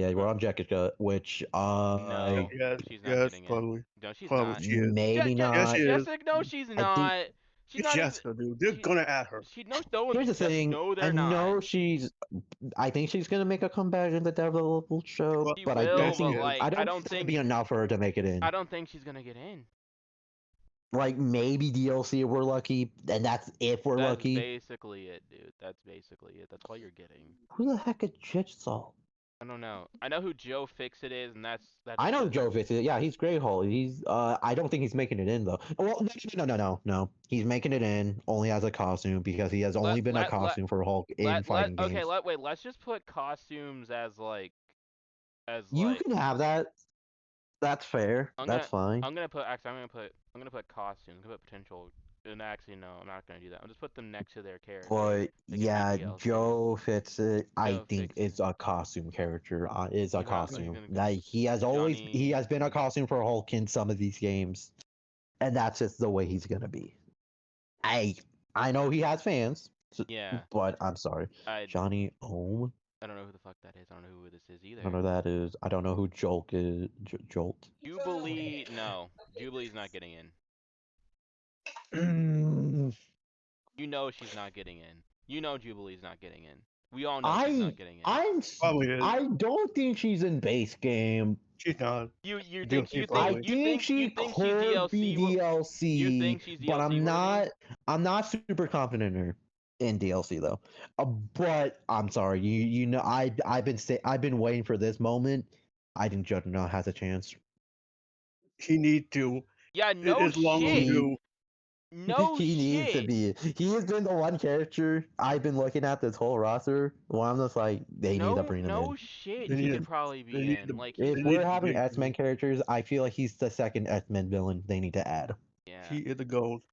Right? We're on Jessica, which No, Yes, she's not yes, getting in. probably. No, she's Probably not. she is. maybe Yes, not. she is. Jessica, no, she's I not. think She's It's not even. Jessica, dude. They're gonna add her. She no, no one's. Here's the thing. No, I they're know not. I think she's gonna make a comeback in the Devil show, Well, She but I will, don't she think but is. like, I I don't don't think it'll think. be enough for her to make it in. I don't think she's gonna get in. Like maybe DLC if we're lucky, and that's if we're That's lucky. basically it, dude. That's basically it. That's all you're getting. Who the heck is Jigsaw? I don't know. I know who Joe Fixit is, and that's. I know Joe Visit. Yeah, he's Grey Hole. He's I don't think he's making it in though. Well, no. He's making it in only as a costume because he has only been a costume for Hulk in fighting games. Okay, wait. Let's just put costumes as like, You can have that. That's fair. I'm That's gonna fine. I'm gonna put actually I'm gonna put costumes. I'm gonna put potential. And actually, no, I'm not gonna do that. I'll just put them next to their character. But They can be yeah, DLC. Joe fits it. I Joe think Fixit. it's a costume character. Is a He's not- he's costume. gonna- Like he has Johnny- been a costume for Hulk in some of these games, and that's just the way he's gonna be. I know he has fans. Yeah. But I'm sorry, Johnny Ohm. I don't know who the fuck that is. I don't know who this is either. I don't know who that is. I don't know who Jolt is. Jolt. Jubilee, no. Jubilee's not getting in. You know she's not getting in. You know Jubilee's not getting in. We all know she's not getting in. Probably is. I don't think she's in base game. She's not. You DLC think probably. I think she could be DLC. You think she's DLC but I'm worthy? not super confident in her in DLC though. But I'm sorry, you know I've been waiting for this moment. I think Juggernaut has a chance. He need to. Yeah, no It is long shit. overdue. No he needs to shit. be. He has been the one character I've been looking at this whole roster. Well, I'm just like they need to bring him in. No shit. They He need could to- probably they be need in. to- Like If They we're need to having bring him X-Men in. characters, I feel like he's the second X-Men villain they need to add. yeah. He is the gold.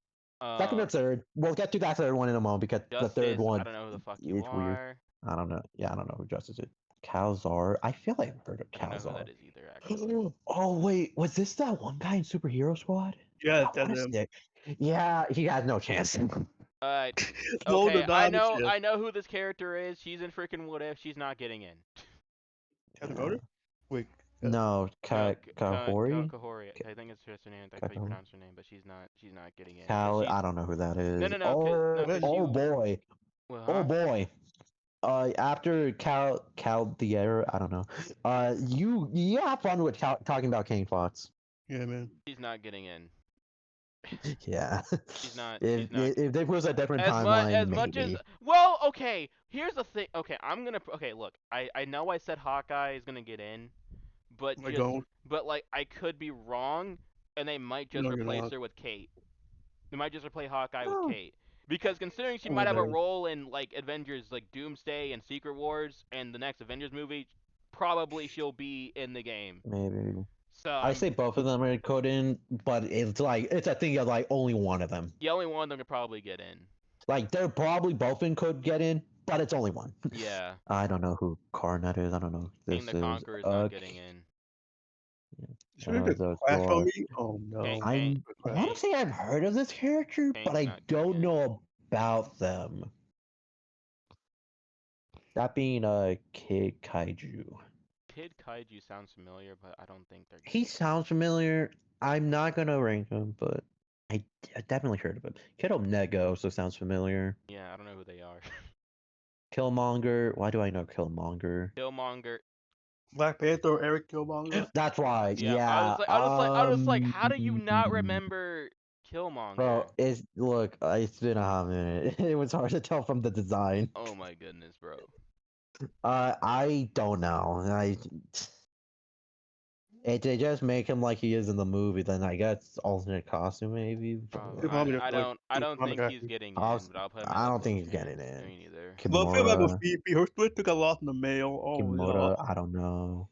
Second or third. We'll get to that third one in a moment because the third Justice, one I don't know who the fuck you is weird. are. I don't know. Yeah, I don't know who Justice is. Calzar. I feel like I've heard of I don't know who Calzar. that is either, actually. Oh wait, was this that one guy in Superhero Squad? Yeah, What that's is him. it? Yeah, he has no chance. Alright. Slow Okay, the down the ship. I know who this character is. She's in freaking What If. She's not getting in. Category? Wait. No, Kahori? Kahori. I think it's just her name. That's how you pronounce her name, but she's not getting in. Cal, I don't know who that is. No, Oh, 'cause oh she- boy. Well, Oh huh? boy. After Caldier, I don't know. You have fun with talking about Kane Fox. Yeah, man. She's not getting in. Yeah. She's not. If there was a different timeline, as much maybe. as well, okay. Here's the thing. Okay, okay, look. I know I said Hawkeye is gonna get in, but My goal. but like I could be wrong, and they might just No, you're replace not. her with Kate. They might just replace Hawkeye Oh. with Kate. Because considering she Oh, might have a whatever. role in like Avengers, like Doomsday and Secret Wars, and the next Avengers movie, probably she'll be in the game. Maybe. So I say both of them are code in, but it's a thing of like only one of them. the only one of them could probably get in. Like they're probably both in could get in, but it's only one. Yeah. I don't know who Carnet is. I don't know who King this the is. Conqueror is not getting in. Should we get Clash for me? Oh no. Kang- I want to say I've heard of this character, Kang's but I not don't getting know about them. That being Kid Kaiju. Kid Kaiju sounds familiar, but I don't think they're. He sounds familiar. I'm not gonna rank him, but I definitely heard of him. Kid Omega also sounds familiar. Yeah, I don't know who they are. Killmonger. Why do I know Killmonger? Killmonger. Black Panther, Eric Killmonger. That's right. Yeah. I was like, how do you not remember Killmonger? Bro, it's been a hot minute. It was hard to tell from the design. Oh my goodness, bro. I don't know. If they just make him like he is in the movie, then I guess alternate costume maybe. Probably. They probably just I like don't. I do don't comic think he's actors. getting I'll, in, but I'll put him at I a don't low think he's chance. getting in. Me neither. Well, I feel bad with Kimura, Phoebe. Her split took a lot in the mail. Oh Kimura, yeah, I don't know.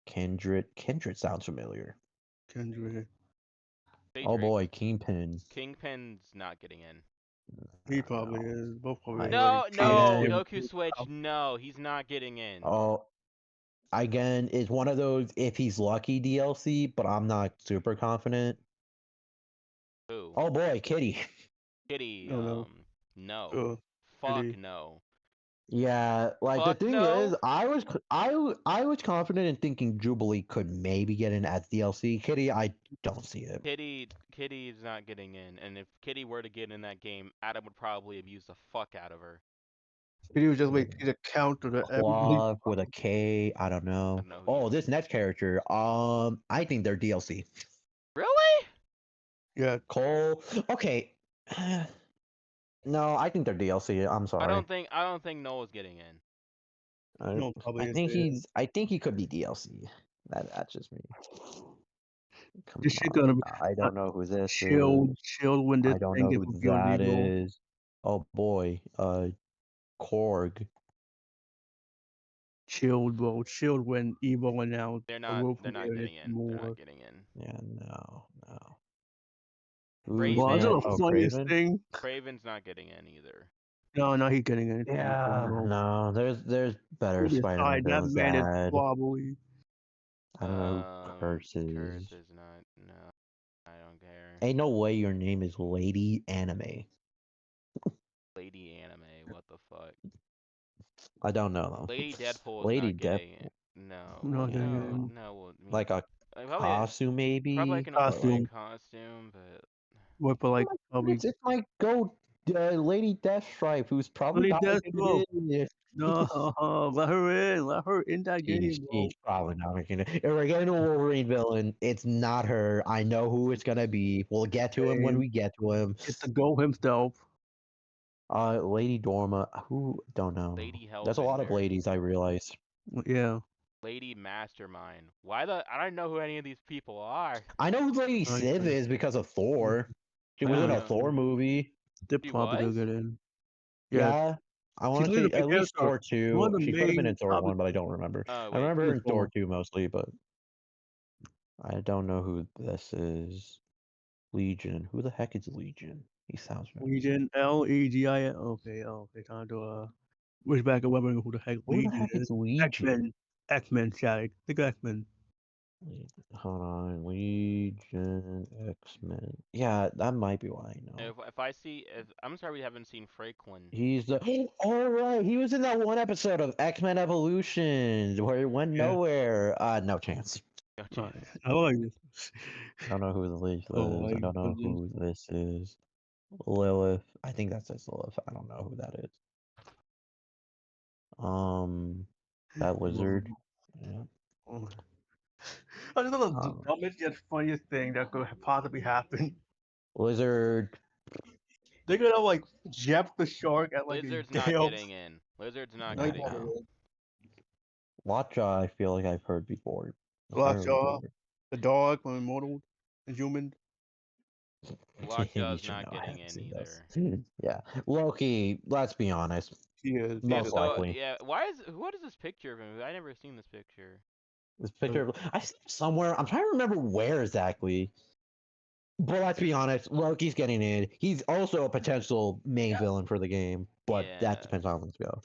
Kindred sounds familiar. Kendrick. Oh Cedric. boy, Kingpin. Kingpin's not getting in. He I don't probably know. is. Both probably I like No, no, again, Goku Switch. No, he's not getting in. oh again, it's one of those if he's lucky DLC, but I'm not super confident. Who? Oh boy, Kitty. Kitty. I don't know. No. Fuck Kitty. no. Yeah, like the Fuck thing is, no. I was confident in thinking Jubilee could maybe get in as DLC. Kitty, I don't see it. Kitty is not getting in, and if Kitty were to get in that game, Adam would probably abuse the fuck out of her. Kitty was just like he's a counter to everybody. Claw with a K, I don't I know. don't know who Oh, you. this next character, I think they're DLC. Really? Yeah, Cole, okay. No, I think they're DLC. I'm sorry. I don't think Noah's getting in. I, no, probably I is. think I think he could be DLC. That's just me. Come This shit on, gonna be I don't know who this is. chill when this I don't thing know gets who revealed that evil. is. Oh boy, Korg. Chilled, bro. Chilled when Evo announced a world They're not premiere and getting it's in. They're not more. getting in. Yeah, no. Who's Wow, that's Raven. that? the Oh, funniest Craven. thing. Craven's not getting in either. No, he's getting it. Yeah, no. There's better Spider-Man That villains man is that probably. I don't know who Kurtz Kurtz is. is not. No, I don't care. Ain't no way your name is Lady Anime. Lady Anime. What the fuck? I don't know though. Lady Deadpool is Lady not Death, getting it. No, Not getting no, it. no. Well, I mean, like a probably costume probably maybe, like an but like avoid Costume. costume, but What, but like, probably. it's my go Lady Deathstripe, who's probably Only not Death making Stroke. it No, let her in. Let her in that game, bro. She's probably not making it. If we're getting a Wolverine villain, it's not her. I know who it's gonna be. We'll get to him when Same. we get to him. It's the Go himself. Lady Dorma, who don't know. Lady There's a lot of Hellbender, ladies, I realize. Yeah. Lady Mastermind. Why the? I don't know who any of these people are. I know who Lady Like, Civ is because of Thor. She I was don't in yeah. a know. Thor movie. They're She probably gonna was. get in. Yeah. Yeah. I She's want to really say the big at least character. Thor She's one 2. of the She could have been main in Thor topic 1, but I don't remember. Oh I wait. remember her in Thor Thor. 2 mostly, but I don't know who this is. Legion. Who the heck is Legion? He sounds familiar. Legion, Legin. Okay. Time to wish back and wondering who the heck Who the Legion heck is is. Legion? X-Men, Shadic. Think of X-Men. Hold on. Legion X-Men. Yeah, that might be why I know. If I see, if I'm sorry we haven't seen Franklin. He's the all right. He was in that one episode of X-Men Evolution where it went Yeah. nowhere. No chance. No Right. chance. I like this. I don't know who the leaf Oh is. my I don't know goodness. who this is. Lilith. I think that says Lilith. I don't know who that is. That lizard. Yeah. Oh. I just thought the Um, dumbest yet funniest thing that could possibly happen. lizard. They're gonna like Jeff the shark at like a Lizard's not dam. getting in. Lizard's not No, he getting probably in. No. will. Lockjaw. I feel like I've heard before. If I Lockjaw, remember. the dog from Immortal, the human. You Lockjaw's should not know. I getting haven't in seen this. either. Yeah. Loki. Let's be honest. He is. He Most is. likely. Yeah. Why is what is this picture of him? I never seen this picture. This picture of I see it somewhere. I'm trying to remember where exactly. But let's be honest, Loki's getting in. He's also a potential main villain for the game, but that Yeah. depends on how things go.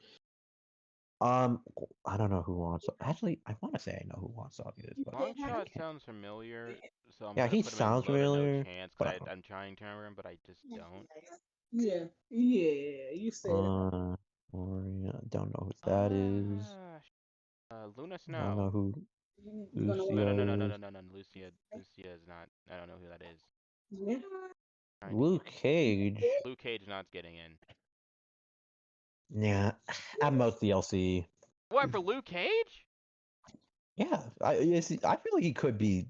I don't know who wants. Actually, I want to say I know who wants is, but I Longshot can't. sounds familiar, so I'm Yeah, gonna he put him in sounds low to no familiar, chance but I because don't. I'm trying to remember him, but I just don't. Yeah, yeah, you said it. Don't know who that is. Luna I don't know Snow. who You're gonna No, no, Lucia no, no, no, no, is. no, no. Lucia is not. I don't know who that is. yeah. Trying to Luke get Cage. Luke Cage not getting in. Yeah, at most DLC. What for Luke Cage? Yeah, I feel like he could be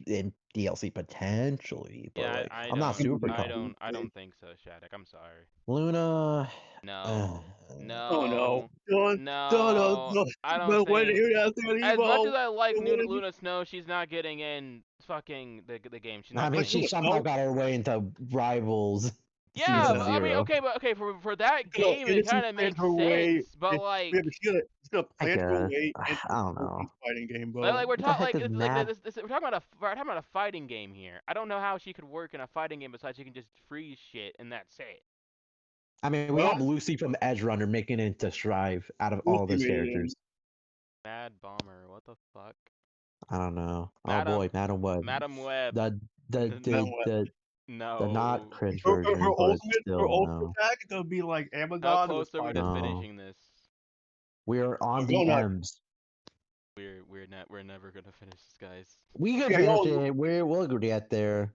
in DLC potentially, but Yeah, like I I'm not don't, super I confident. don't, I don't think so, Shadic. I'm sorry. Luna, No, Oh no. no, Don't, no. don't. I don't But when think. you have to As much as Evo, I like then what Luna, is it? Luna Snow, she's not getting in fucking the game. She's I not mean, getting she in. Luna somehow Snow? got her way into Rivals Yeah, Season but Yeah. I mean, Zero. okay, for that You know, game, it kind innocent of played makes her way. sense. But Yeah, but she's gonna I plant her guess. way I into don't the know. fighting game, like bro. we're What the talking heck like is this, like Mad? we're talking about a fighting game here. I don't know how she could work in a fighting game besides she can just freeze shit and that's it. I mean, we Well, have Lucy from Edge Runner making it into Strive out of all Lucy those made it in. characters. Mad Bomber, what the fuck? I don't know. Oh Madam boy, Madam Web. Madam Web. The the Now the what? the the not No. cringe Her version, but her still ultimate no. attack is gonna be like How Amazon with close are we to fighters. No. finishing this? We're on No, the not. M's. We're never gonna finish this, guys. We can Yeah, finish yo, it. We'll get there.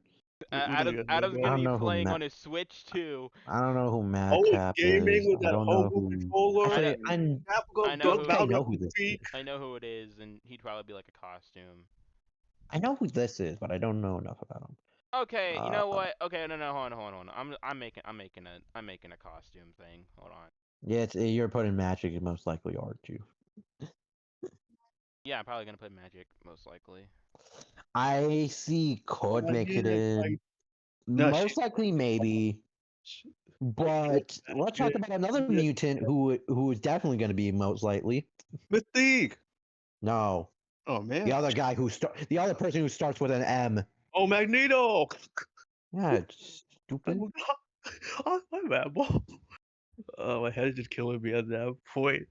we're gonna get there, Adam's I bro. gonna don't be know who playing on his Switch too. I don't know who Always Madcap gaming is. with I that don't know humble who. I controller. know, Actually, I know I who think I Valve know who this feet. is. I know who it is, and he'd probably be like a costume. I know who this is, but I don't know enough about him. Okay, you know what? Okay, no, hold on. I'm making a costume thing. Hold on. Yeah, you're putting magic, and most likely aren't you? Yeah, I'm probably gonna put magic, most likely. I see could make it Yeah, in. no, she. Most likely, maybe. But let's talk about another Yeah. mutant who is definitely going to be most likely. Mystique. No, Oh man. the other guy the other person who starts with an M. Oh, Magneto. Yeah, stupid. Oh, my bad, bro. Oh, my head is just killing me at that point.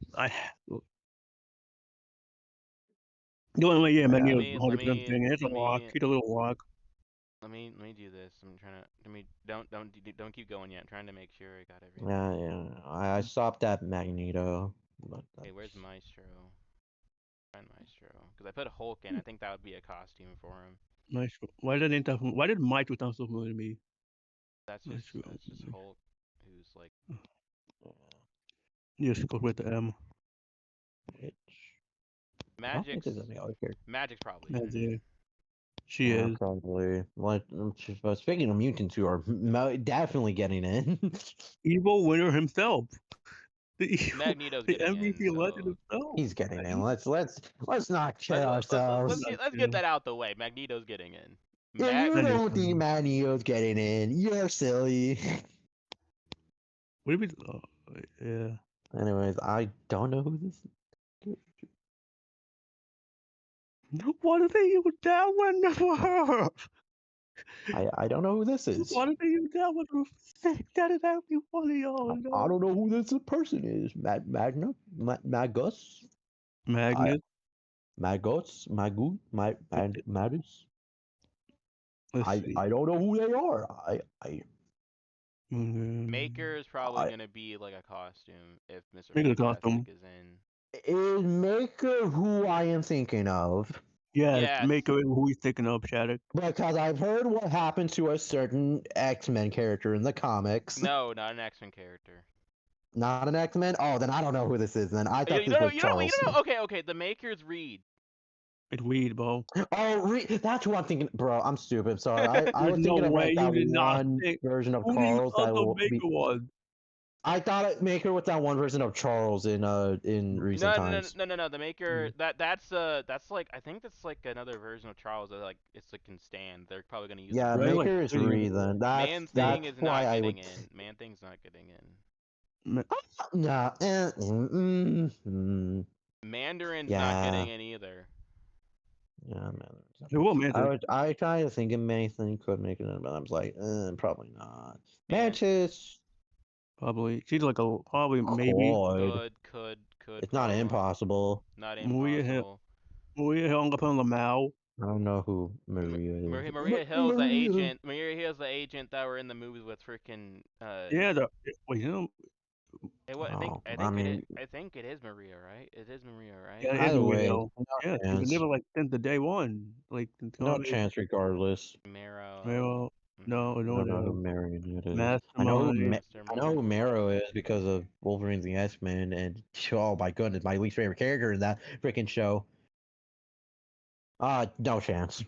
Yeah, Let Magneto's me let 100% me thing. It's a let rock. me He's a little rock. let me do this. I'm trying to let me don't keep going yet. I'm trying to make sure I got everything. Yeah. I stopped at Magneto. But Okay, where's Maestro? Find Maestro, because I put Hulk in. I think that would be a costume for him. Nice. Why did Mike sound so familiar to me? That's Nice. just Hulk, who's like Yes, go with the M. I don't think Magic's there's any other character. Magic's probably That's in. it. She Yeah, is. probably. But speaking of mutants who are definitely getting in. Evil winner himself. The evil, Magneto's the getting in, MVP legend so himself. He's getting in. Let's not kid let's ourselves. get that out the way. Magneto's getting in. If you That is don't think Magneto's getting in, you're silly. What do we? Yeah. Anyways, I don't know who this is. Why do they use that one for her? I don't know who this is. Why do they use that one for sick? That is actually funny, y'all. I don't know who this person is. Magus? Magnus. Magos? Magus? Let's see. I don't know who they are. Maker is probably I gonna be like a costume if Mr. Make it a Fantastic costume. is in. is Maker who I am thinking of. Yes, Yes. Maker who he's thinking of, Shadic. Because I've heard what happened to a certain X-Men character in the comics. No, not an X-Men character. Not an X-Men? Oh, then I don't know who this is then. I thought this was Charles. Okay. The Maker's Reed. It's weed, bro. Oh, that's who I'm thinking. Bro, I'm stupid. Sorry. I There's was no thinking of way like you that did not one think version of who the Charles that other will Maker be. was. I thought Maker was that one version of Charles in recent times. No. The Maker that's like I think that's like another version of Charles that like it's like can stand. They're probably gonna use Yeah, it. Right, like Maker is video. Ree then. Man That's Thing is why not I getting would. in. Man Thing's not getting in. Nah. Mandarin's not Yeah. getting in either. Yeah, man. Well, man, I tried to think of Mason could make it in, but I was like, probably not. Man- Mantis probably. She's like a probably maybe. Could. It's not probably. impossible. Not Maria impossible. Maria hung up on Lamau. I don't know who Maria is. Maria Hill's the agent. Maria Hill's the agent that were in the movies with freaking. Yeah, wait, you know, What I think Oh, I I think mean, I think it is Maria, right? It is Maria, right? yeah, it is either Maria way, Hill. no Yeah, she was chance. never like since the day one. Like No chance, regardless. Marrow. Well, no, I no, don't know who no. Marion is. Mastermind. I know who Marrow is because of Wolverine's the X-Men, and oh my goodness, my least favorite character in that freaking show. No chance.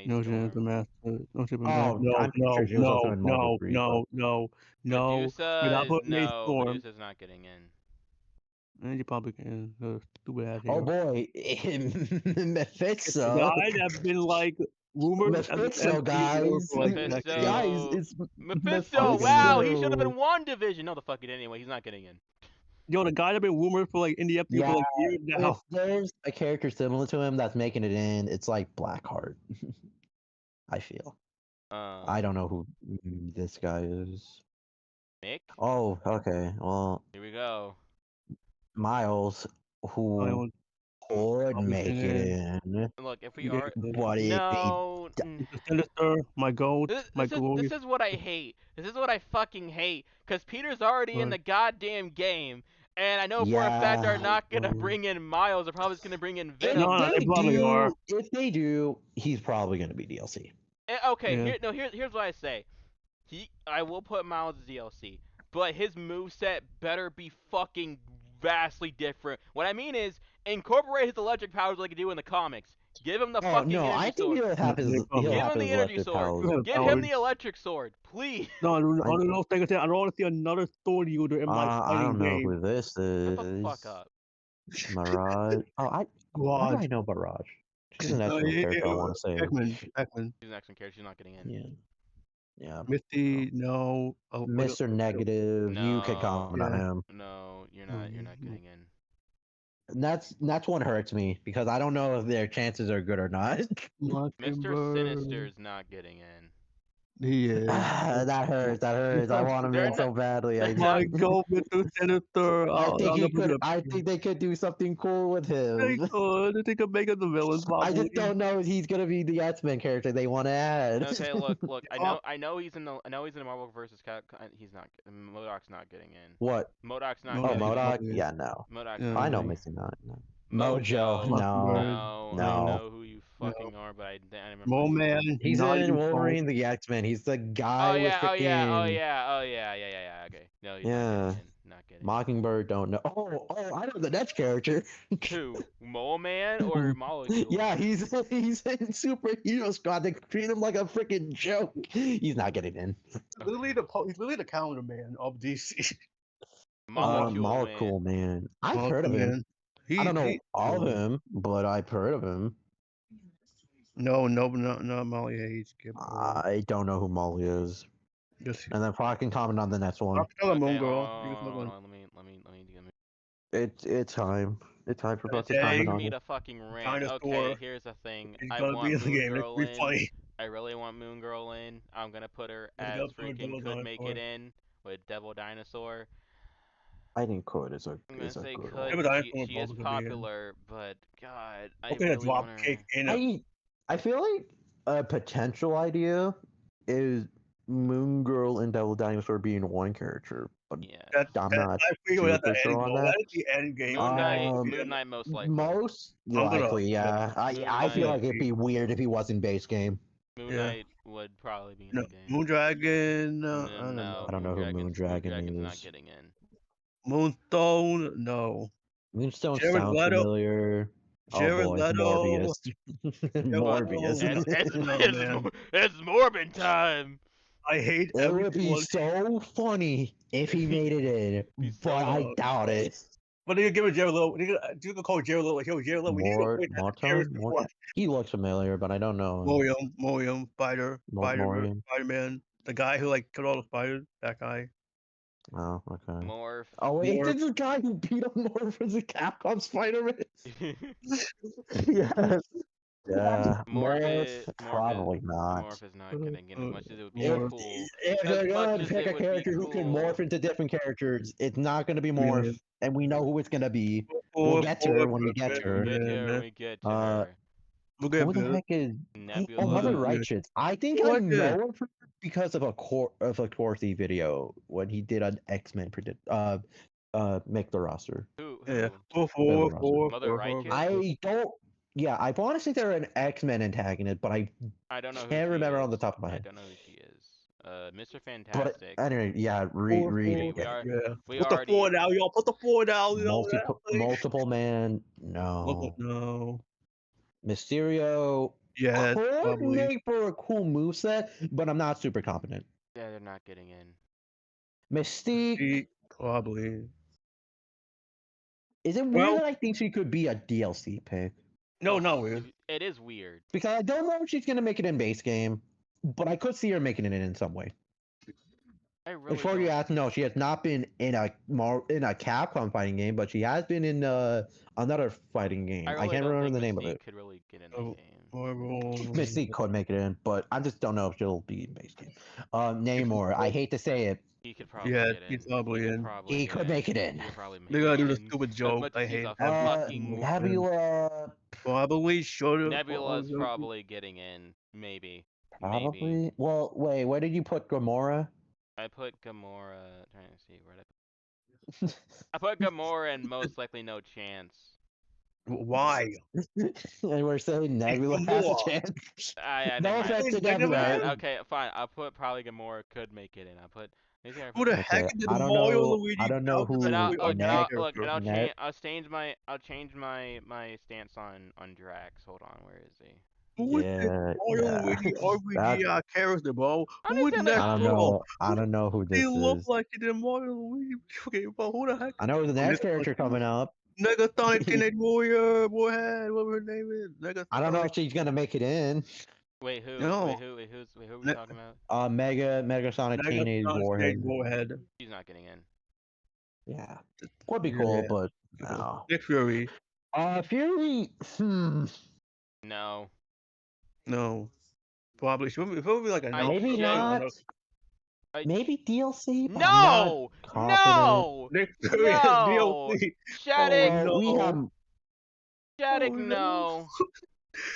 No Storm. chance the master. No chance Oh, no, I'm pretty no, sure she was also no, in Marvel no, 3, but no, no, no. Do not Medusa is put May no. Storm. Medusa's not getting in. And you probably can. Stupid ass oh hero. boy, The Mephisto. guy that's been like rumored as an Mephisto, MC lore guys. for like decades. Guys, Mephisto. it's Mephisto. Wow, he should have Mephisto. been WandaVision. No, the fuck it. Anyway, he's not getting in. Yo, the guy that been rumored for like in the MCU for Yeah, like years if now. there's a character similar to him that's making it in, it's like Blackheart. I feel. I don't know who this guy is. Mick. Oh, okay. Well, Here we go. Miles, who don't could probably make it in, Look, if we You are but it no. Mr. Sinister, my goat, my This glory. is what I hate. This is what I fucking hate. Cause Peter's already in the goddamn game, and I know for a fact they're yeah. not gonna bring in Miles. They're probably just gonna bring in If Venom. No, they probably are. if they do, he's probably gonna be DLC. Okay, Yeah. here's what I say. I will put Miles as DLC, but his moveset better be fucking vastly different. What I mean is, incorporate his electric powers like you do in the comics. Give him the Oh fucking no, energy I think sword. Probably Give he'll have him his the energy electric sword. powers. have Give him the electric sword, please. No, I don't know if they can say. I don't want to see another sword user in my I fighting don't know game. who this Shut is. the fuck up. Mirage. Why do God. I know Mirage? She's an excellent character. I want to say. Ekman. She's an excellent character. She's not getting in. Yeah. Yeah. Misty, no. Mr. Negative, you could No, comment on him. no, you're not. You're not getting in. And that's what hurts me because I don't know if their chances are good or not. Mr. Sinister's not getting in. He is. That hurts. That hurts. I want him They're in so badly. they're My not- God, Mr. Sinister. I think I'm he gonna put could. it I think they could do something cool with They him. could. They could make it the villain, I probably. just don't know if he's gonna be the X-Men character they want to add. Okay, look. I know he's in the. I know he's in the Marvel versus Capcom. He's not. MODOK's not getting in. What? MODOK's not Oh, getting in. MODOK? Yeah, no. MODOK's Yeah, not I know getting in. Missy Not. No. Mojo. Mojo, no. No, I No. know who you fucking are, but I remember. Mo who you Man. are. He's not in even Wolverine the X-Men. He's the guy Oh with yeah, oh yeah, oh freaking yeah, oh yeah. Okay, no, he's not yeah. getting in. Not getting in. Mockingbird don't know. Oh, I know the next character. Who? Mole Man or Molecule? Yeah, he's in Superhero Squad. They treat him like a freaking joke. He's not getting in. He's literally the calendar man of DC. Molecule Man. Man. I've heard of him. I don't know all of him, but I've heard of him. No, Molly Hayes. I don't know who Molly is. Just And then probably can comment on the next one. tell the Moon Okay, Girl. hold on, let me. It's time. It's time for us to Okay. comment For on me it. to fucking rant. Dinosaur. Okay, here's the thing. He's I gonna want be in the Moon game. It's Girl gonna be in. funny. I really want Moon Girl in. I'm gonna put her We as gotta put freaking Devil could make Dinosaur. it in with Devil Dinosaur. I think Coyd is a I'm gonna say good could. one. Devil She Dinosaur is probably could be in. popular, but God, I Okay, a really drop want her. kick in it. I feel like a potential idea is Moon Girl and Devil Dinosaur being one character, but Yeah. I'm not I figure that's the super end sure on goal. that. That is the end game. Moon Knight most likely. Most I'm gonna- likely, yeah. Moon I feel Knight. like it'd be weird if he was in base game. Moon Yeah. Knight would probably be in No, the game. Moondragon. No, I don't know. I don't know who Moondragon Moondragon's not is. getting in. Moonstone. No. Moonstone Jared sounds Leto. familiar. Jared oh boy, Leto. Morbius. Morbius. Leto. It's Morbin time. I hate It would be everyone. so funny if he made it in, Be but I so- doubt it. But they could give it Jared Leto. You could call Jared Leto. Like, yo, Jared Leto. We need to More wait that time? character. More time? He looks familiar, but I don't know him. Morium, Morium. Spider-Man. The guy who like killed all the spiders. That guy. Oh, okay. Morph. Oh wait, Morph. this is the guy who beat up Morph as a Capcom Spider-Man. Yes. Yeah. Morph, probably not. Morph is not getting in as much as it would be Morph. cool. If As they're much gonna as pick it a would be character who can cool. morph into different characters, it's not gonna be Morph, and we know who it's gonna be. We'll get to her when we get to her. We'll get to her when we get to her. We'll get Who the better. heck is? Nebula. Oh, Mother Yeah. Righteous. I think Who I is it? know of her because of a Corsi video when he did an X-Men make the roster. Who? Yeah. Four. Mother Righteous? I don't. Yeah, I want to say they're an X-Men antagonist, but I I don't know who can't she remember is. on the top of my I head. don't know who she is. Mr. But Fantastic. anyway, yeah, read. We Yeah. are. Yeah. We Put the already. 4 down, y'all. Put the 4 down. Multiple man. No. No. Mysterio. Yeah, could probably. make for a cool moveset, but I'm not super confident. Yeah, they're not getting in. Mystique. Probably. Is it weird Well- that I think she could be a DLC pick? No, not weird. It is weird. Because I don't know if she's gonna make it in base game, but I could see her making it in some way. I really Before don't. you ask, no, she has not been in a Capcom fighting game, but she has been in another fighting game. I I really can't don't remember think the name of Mystique it. could really get in Oh, the game. Marvel. Mystique could make it in, but I just don't know if she'll be in base game. Namor, I hate to say it, He could probably Yeah, get in. he's probably could in. probably he get could in. make it in. He could probably make They gotta it do the in. stupid As joke. much I as he's hate a that. fucking Nebula, Probably should have. Nebula's probably getting in. Maybe. probably. Well, wait, where did you put Gamora? I put Gamora. Trying to see where I put Gamora and most likely no chance. Why? And we're saying Nebula has a Gamora. chance. I No never mind. offense to Mega Never Nebula. mind. Man? Okay, fine. I'll put probably Gamora could make it in. I'll put. Maybe I Who put the heck Okay, did I don't Mario know. Luigi I don't know Bowser who And I'll really look, and Ned. I'll look, and I'll Ned. change. I'll change my stance on Drax. Hold on, where is he? Who is this Yeah, Mario yeah. Luigi That RPG character, bro? I Who is understand, that like, I don't girl? know. I don't know who They this look is. like it in Mario Luigi. Okay, bro, who the heck? I know the next character coming up. Negasonic Teenage Warrior, Warhead, whatever her name is. Negasonic. I don't know if she's gonna make it in. Wait, who? No. Wait, who? Wait, who are we Ne- talking about? Mega Sonic Teenage Warhead. Warhead. She's not getting in. Yeah, would be cool, Yeah. but no. Nick Fury. Fury. No. No. Probably. She would be like a no. Maybe yeah, not. I- Maybe DLC. But No! I'm not confident. No! Nick Fury has No! DLC. Shadic! Oh, Well, we no. have. Shadic, Oh, no!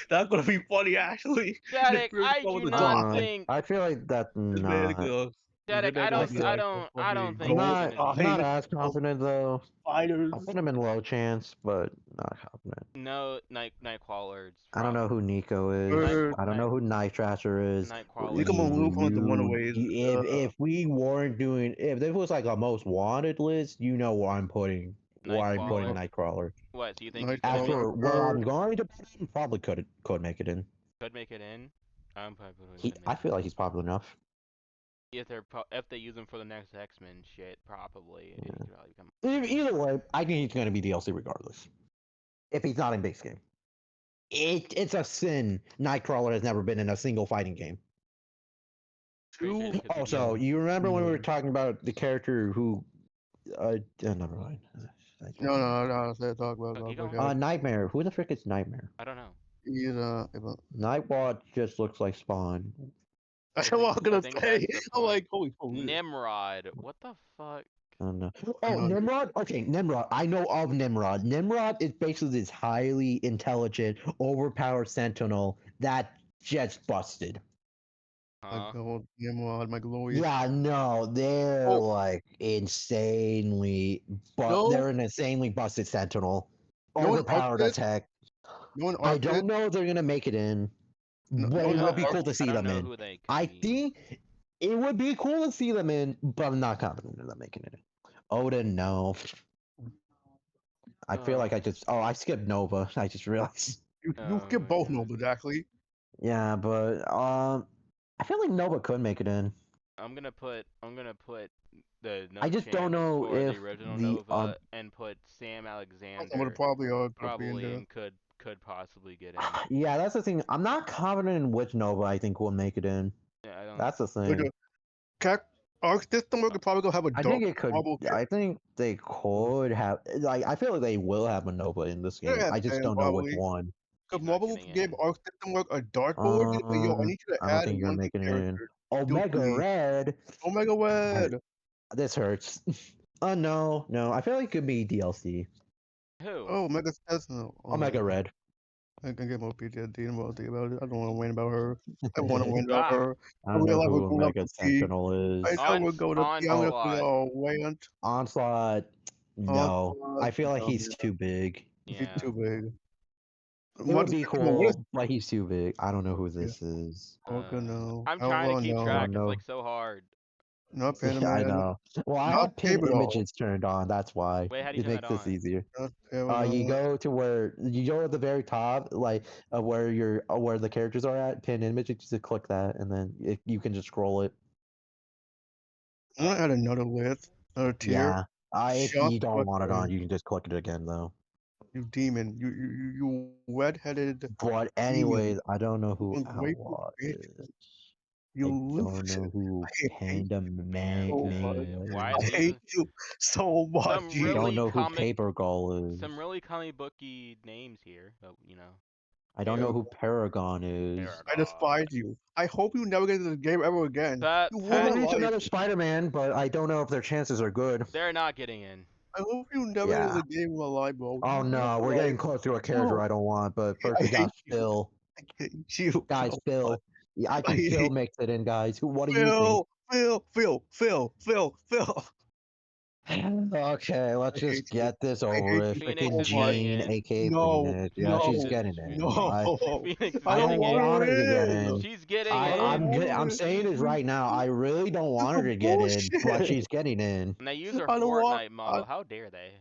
That's gonna be funny, actually. Shadic, Nick Fury I come do with a not job. think. I feel like that's This man not. goes. Shadic, I don't think I'm he's not. gonna I'm be. not as confident though. Fighters. I put him in low chance, but not confident. No, Nightcrawler's. I don't know who Nico is. Bird. I don't know who Night Trasher is. You come on, Luke on the Runaways. If we weren't doing, if this was like a most wanted list, you know where I'm putting. Where I'm putting Nightcrawler. Nightcrawler. What? So you think Nightcrawler. he As could for where I'm going to put him, probably could make it in. make it in? I'm probably He, I feel like he's popular enough. if they use him for the next X-Men shit, probably. Yeah. He could probably come. Either way, I think he's going to be DLC regardless. If he's not in base game, it's a sin. Nightcrawler has never been in a single fighting game. Pretty sure he could be Also, DLC. you remember when we were talking about the character who? Never mind. No. Let's talk about keep that. going. Nightmare. Who the frick is Nightmare? I don't know. He's Nightwatch just looks like Spawn. That's what I'm gonna think say. that's the I'm like, point. holy. Nimrod. What the fuck? I don't know. Oh, Nimrod? Okay, Nimrod. I know of Nimrod. Nimrod is basically this highly intelligent, overpowered sentinel that just busted. Huh? Nimrod, my glorious. Yeah, no, they're like insanely, they're an insanely busted sentinel. Overpowered attack. I don't know if they're gonna make it in, but it would be cool to see them in. I think it would be cool to see them in, but I'm not confident in them making it in. Odin, no. I feel like I skipped Nova. I just realized. You skip both Nova, actually. Yeah, but I feel like Nova could make it in. I'm gonna put the no I just don't know for if the original the, Nova and put Sam Alexander Probably and could possibly get in. Yeah, that's the thing. I'm not confident in which Nova I think will make it in. Yeah, I don't. That's the thing. Arc system could probably go have a I think it could. I think they could have. Like, I feel like they will have a Nova in this game. I just don't know which one. Because Marvel gave Arc system work a dartboard. Yo, I need you to I don't add think you're one making it in. character. Omega Red. Omega Red. This hurts. No. I feel like it could be DLC. Who? Oh, Omega says no. Omega Red. I can get more PTSD and more think about it. I don't want to win about her. I want to win about her. I don't know who Omega Sentinel is. I know we're going to I'm gonna put it all Wayant. Onslaught. No. I feel like he's too big. Yeah. He's too big. It would be cool, but he's too big. I don't know who this is. No. I'm trying to keep track. It's like so hard. Not Panda I Man. know. Well, I Not have pin Paper Doll. images turned on. That's why Wait, how do you it turn that makes this on? easier. Not Paper You Doll. go to where you go at the very top, like where the characters are at. Pin images. Just click that, and then you can just scroll it. I'm gonna add another width, another tier. Yeah. If Shut you don't the want it on, thing. you can just click it again though. You demon. You red-headed But demon. anyways, I don't know You who ungrateful Outlaw bitch. is. You I don't loser. know who I hate Panda Man, so much. why Man are I they is. hate using you so much, some I you. don't really know who comic, Paper Gull is. some really comic booky names here? But I don't know Paragon. who Paragon is. I despise you. I hope you never get into the game ever again. That You Who ruined pet, my needs life. another Spider-Man? But I don't know if their chances are good. they're not getting in. I hope you never get into Yeah. the game in my life, bro. Oh You ruined no, my we're getting life. close to a character No, I don't want. But first I we got hate you. Phil. I hate you Guys, so much. Phil. Yeah, I I think Phil hate makes it in, guys. What do you think? Phil. Okay, let's I just hate you. get this I over hate with. you Phoenix Freaking so is much. getting Jean, in. aka No, Phoenix. Yeah, she's no, getting in. Phoenix, no. Phoenix is I I don't don't getting in. want want her to get her in. in. She's getting I don't in. want I'm her saying this in. right now. I really don't This want her is to get in, but bullshit. she's getting in. And they use her I don't want. Fortnite model. How dare they?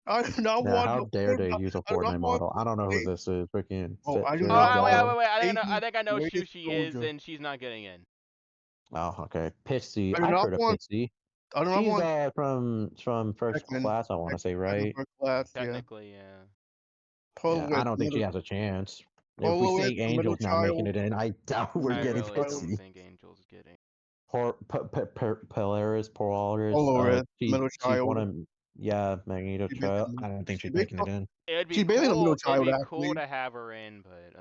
I do not Yeah, want how no dare they Fortnite. use a I do not Fortnite want. model? I don't know who They, this is. Freaking oh, I do Oh, not Jerry wait, want. wait, Joe. wait. Aiden's I think I know who greatest she is, soldier. and she's not getting in. Oh, okay. Pitsy. I do I've not heard of want. Pitsy. I do not She's want from first Ekman. class, I want to say, right? First class, yeah. Technically, yeah. Yeah, I Polo don't think she has a chance. If we say the middle Angel's not making child. it in, I doubt we're I Middle getting really child. don't Pitsy. think Angel's getting. Polaris, Middle she's one child. of, yeah, Magneto She Child. basically, I don't think she she's making it basically, in. It'd be she's basically the middle cool. It'd child be cool actually. to have her in, but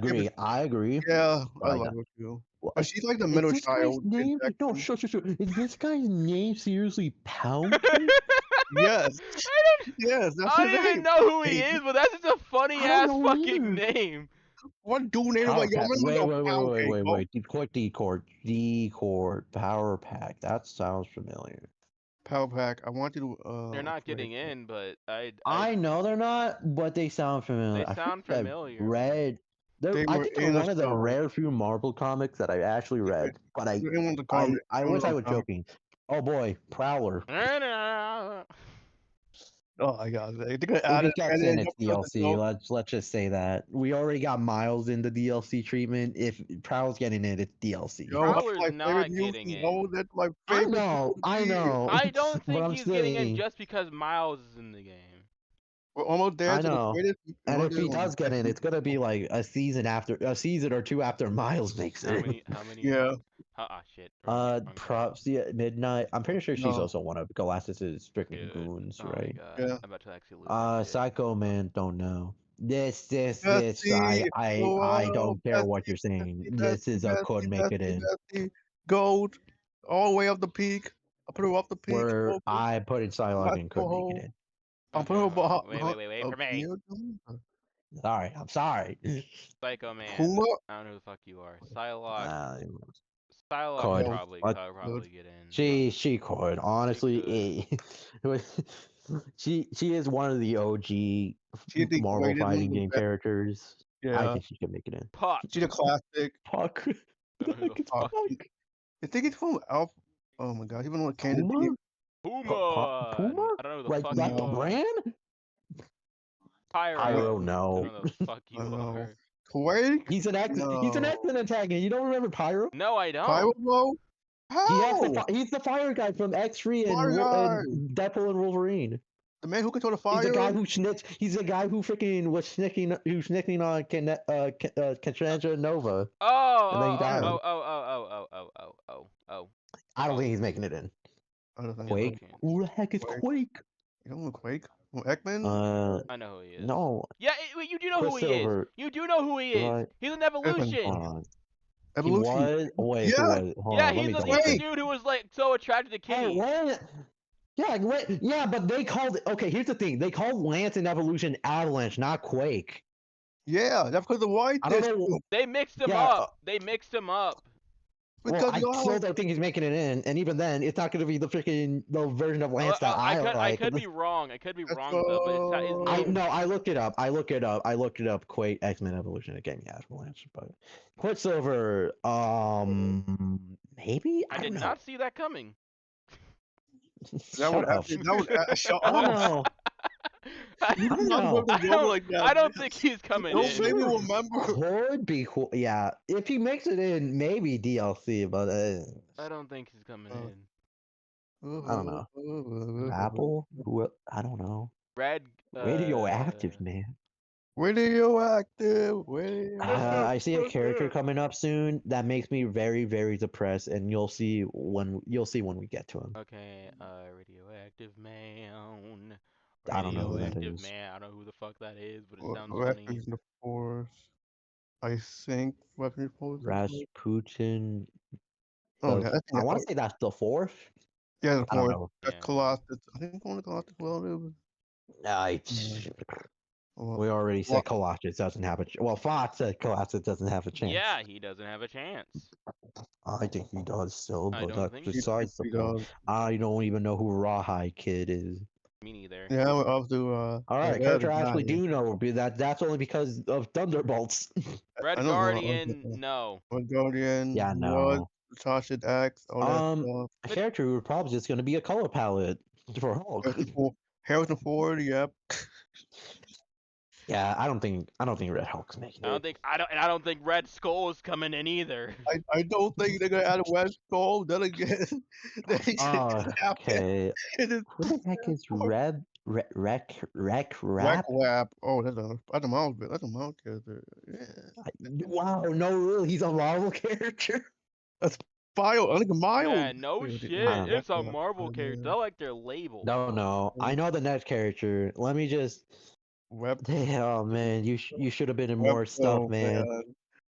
Give it, I agree, yeah, but I I love don't. her too. But What? she's like the Is middle this guy's child in name? No, X-Men. sure. Is this guy's name seriously Pound Cake? Yes, I yes, that's I her don't even name. know who he Hey, is, but that's just a funny I don't ass know fucking either. name. one dude named him Power like, yo, I'm Pack. gonna look up Pound Cake, bro. Click Decor. Power Pack. That sounds familiar. Power Pack. I want you to They're not wait, getting in, but I know they're not, but they sound they familiar. I think sound I've familiar, man. read. They're, they I were think they're in a one of the show. rare few Marvel comics that I actually read. But They were in one of the comics. I They were in wish one I of was the comics. joking. Oh boy, Prowler. Oh my god, they could If add he it gets and in, then it's jump to the DLC. show. Let's just say that we already got Miles in the DLC treatment. If Prowler's getting it, it's DLC. Yo, that's Prowler's my favorite not getting mutant. Yo, in. that's my favorite I UC. know, I don't but think I'm he's getting in saying just because Miles is in the game. We're almost there I to the know. greatest. And Almost if there he to the does get best in, it's mutant gonna be ever. like a season or two after Miles makes How it. many? How many? Yeah, Shit. Wrong tab. Props. Yeah, Midnight. I'm pretty sure she's no, also one of Galactus's freaking Dude. goons, Oh my right? god. yeah. I'm about to actually lose my shit. Psycho Man. Don't know. This. Bessie, I oh, don't care what you're saying. This is a could make it in. Bessie, gold, all the way up the peak. I put her up the peak. Where Okay, I put in Psylocke that's and the could make it whole. in. I put Okay, her wait for me. Sorry, I'm sorry. Psycho Man. Puma. I don't know who the fuck you are. Psylocke. Uh, Psylocke could could. No, probably What? get in. She could She could. honestly. She is one of the OG she's the Marvel greatest, one of fighting the game best. characters. I Yeah, think she could make it in. Puck. she's a classic. Puck. I don't know who the It's Uh, fuck Puck. you. I think it's from Alpha. Oh my god, he's one of Kansas Puma? City. Puma. Puma? I don't know who the Like fuck like you the No, are. brand? Quake. Pyro, Pyro. I no. don't know who the fuck I you don't know. are. Quake. He's an No. X-Men antagonist. You don't remember Pyro? No, I Pyro, don't. bro. How? He's the fire guy from X3 Fire and guy. Deadpool and Wolverine. The man who control the He's the fire. guy who snitched. He's the guy who freaking was snitching on Cassandra Nova, Oh, and then he oh, died. oh, oh, oh, oh, oh, oh, oh, oh, oh, I don't oh. think he's making it in. I don't think He has no Quake? chance. Who the heck is Quake. Quake? You don't know Quake? Oh, Ekman? I know who he is. No, Yeah, wait, you do know who he is. Quicksilver. You do know who he is. Right? He's an Ekman. evolution. Hold on. He Evolution. was. Wait, who Yeah. was? Hold Yeah, on. Let me double he's the check. Quake. dude who was like so attracted to Hey, Kitty. wait. Yeah, wait. Yeah, but they called. Okay, here's the thing. They called Lance in Evolution Avalanche, not Quake. Yeah, that's because the white I don't disc. know. They mixed him Yeah, up. They mixed him up. Well, Because I you know still how don't think he's making it in, and even then, it's not going to be the version of Lance that I I like. could be wrong. I could be Let's wrong though, but his I name. no, I looked it up. I looked it up. Quake X-Men Evolution. It gave me Avalanche, but Quicksilver. Maybe I I did don't know. not see that coming. that Shut would up. actually that would shut I don't up. know. You I do don't not know. go to Robo like that. I don't think he's coming Don't in. make me Quicksilver remember. could be cool. Yeah, if he makes it in, maybe DLC, but I don't think he's coming Uh, in. I don't know. Apple? Who? I don't know. Red. Radioactive, man. Radioactive. I see a character coming up soon that makes me very, very depressed, and you'll see when we get to him. Okay. Radioactive man. I don't know who that Radioactive is. man. I don't know who the fuck that is, but it sounds funny. Weapons of Force. I think Weapons of Force. Rasputin. Oh yeah, I think I want to say that's the fourth. yeah, the I don't fourth. know. That's Yeah. Colossus. I think only Colossus will I, we already said Colossus doesn't have a. Well, Fox said Colossus doesn't have a chance. Yeah, he doesn't have a chance. I think he does still, I but don't that's think so. besides the point. I don't even know who Rawhide Kid is. Me neither. Yeah, we'll also do All right, character I actually do know would be that's only because of Thunderbolts. Red I don't know. Guardian. No. Red Guardian. Yeah, Blood, no. Sasha Dax, all that stuff. A character who probably just going to be a color palette for Hulk. Harrison Ford, yep. Yeah, I don't think Red Hulk's making it. I don't think Red Skull is coming in either. I don't think they're gonna add a West Skull. Then again, they Oh, okay. Who the heck is Reb Rec Whack Rap? Wap. Oh, that's a mouse. That's a mouse character. Yeah. Wow, no, really, he's a Marvel character. That's Bio. I think a Miles. Man, no shit. It's a Marvel character. I like their label. No. I know the next character. Let me just. Web. Oh man, you should have been in more stuff, man.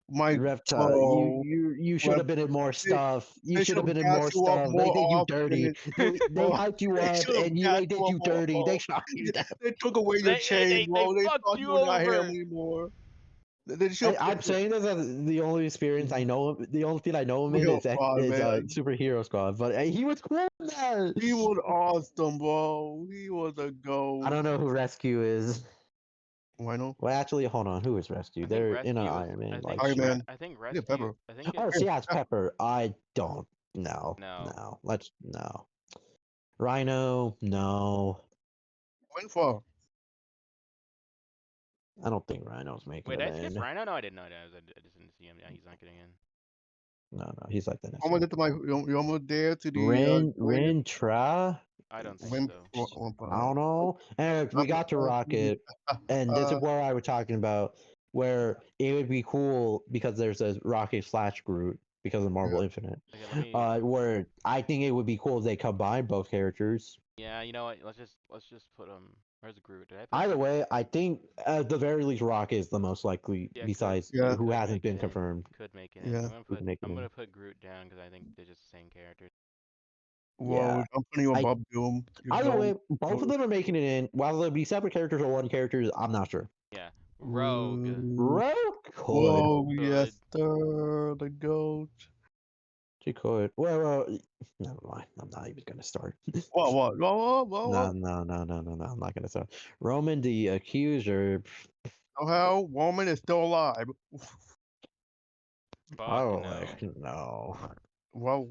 Mike Reptile, you should have been in more stuff. You should have been in more stuff. They did you dirty. They hyped you up and they did you dirty. They shot you down. They took away your chain, bro. They fucked thought you you were not him over. anymore. I'm saying this as the only experience I know. The only thing I know him in is Superhero Squad. But he was cool in that. He was awesome, bro. He was a goat. I don't know who Rescue is. Why no? Well, actually, hold on. Who is Rescue? They're in an Iron Man. Iron Man. I think Yeah, Pepper. Rescue. I think Oh, it's, yeah, it's Pepper. I don't. No. Let's no. Rhino. No. Windfall. I don't think Rhino's making Wait, it did I skip in. Rhino? No, I didn't know. I just didn't see him. Yeah, he's not getting in. No, he's like the next. Almost to you almost there to the Rin Tra. I don't think so. I don't know. And we got to Rocket, and this is where I was talking about where it would be cool because there's a Rocket / Groot because of Marvel Infinite. Okay, where I think it would be cool if they combine both characters. Yeah, you know what? Let's just put him. Where's Groot? Did I put Either Groot? way, I think at the very least Rocket is the most likely, besides who hasn't been confirmed. Could make it. Yeah. I'm gonna put Groot down because I think they're just the same character. Well, I'm putting you above Doom. Either way, both of them are making it in. Whether they be separate characters or one character, I'm not sure. Yeah. Rogue. Rogue could. Whoa, yes, sir. The goat. She could. Well, never mind. I'm not even gonna start. What? No. I'm not gonna start. Roman the Accuser. Somehow, Woman is still alive. No. Well,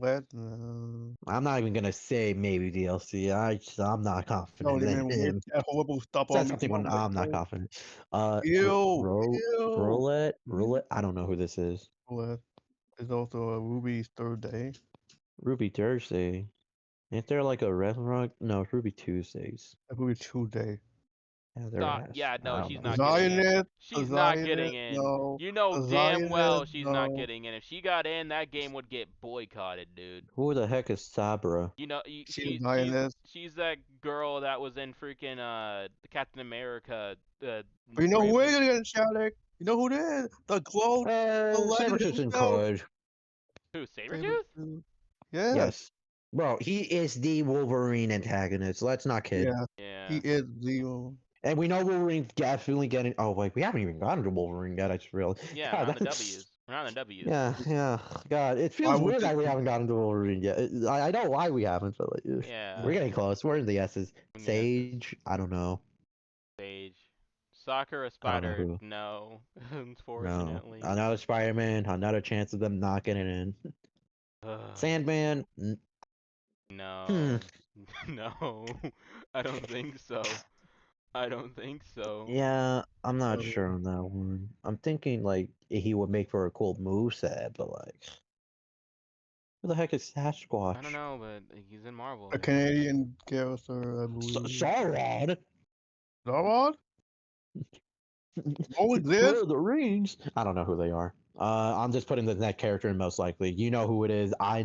I'm not even gonna say maybe DLC. I'm not confident in him. That horrible stuff on me. I'm not confident. Roulette. I don't know who this is. Roulette is also a Ruby's third day. Ruby Thursday. Ain't there like a restaurant? No, it's Ruby Tuesdays. Ruby Tuesday. Yeah, no, she's not getting in. She's not getting in. No. You know damn well she's not getting in. If she got in, that game would get boycotted, dude. Who the heck is Sabra? You know, she's that girl that was in freaking Captain America. You know who it is, Shadic? You know who it is? The glow. Sabretooth and Code. Who, Sabretooth? Yeah. Yes. Bro, he is the Wolverine antagonist. Let's not kid. Yeah. He is the. And we know Wolverine's definitely getting. Oh wait, we haven't even gotten to Wolverine yet. I just realized. Yeah, on the W's. We're not in the W's. Yeah. God, it Why feels would weird they that we do haven't gotten to Wolverine yet. I know why we haven't, but like, Yeah. we're getting close. We're in the S's. In the S's. Sage, I don't know. Sage. Sakura I don't know Spider, who. no. No, Unfortunately. another Spider-Man, another chance of them not getting in. Ugh, Sandman, hmm. no. No. I don't think so. I don't think so. Yeah, I'm not so? sure on that one. I'm thinking like he would make for a cool moveset, but like, who the heck is I don't Sasquatch? know, but he's in Marvel A now. Canadian character, I believe. Sauron. Zarod? Oh, this? Lord of the Rings. I don't know who they are. I'm just putting the net character in most likely. You know who it is. I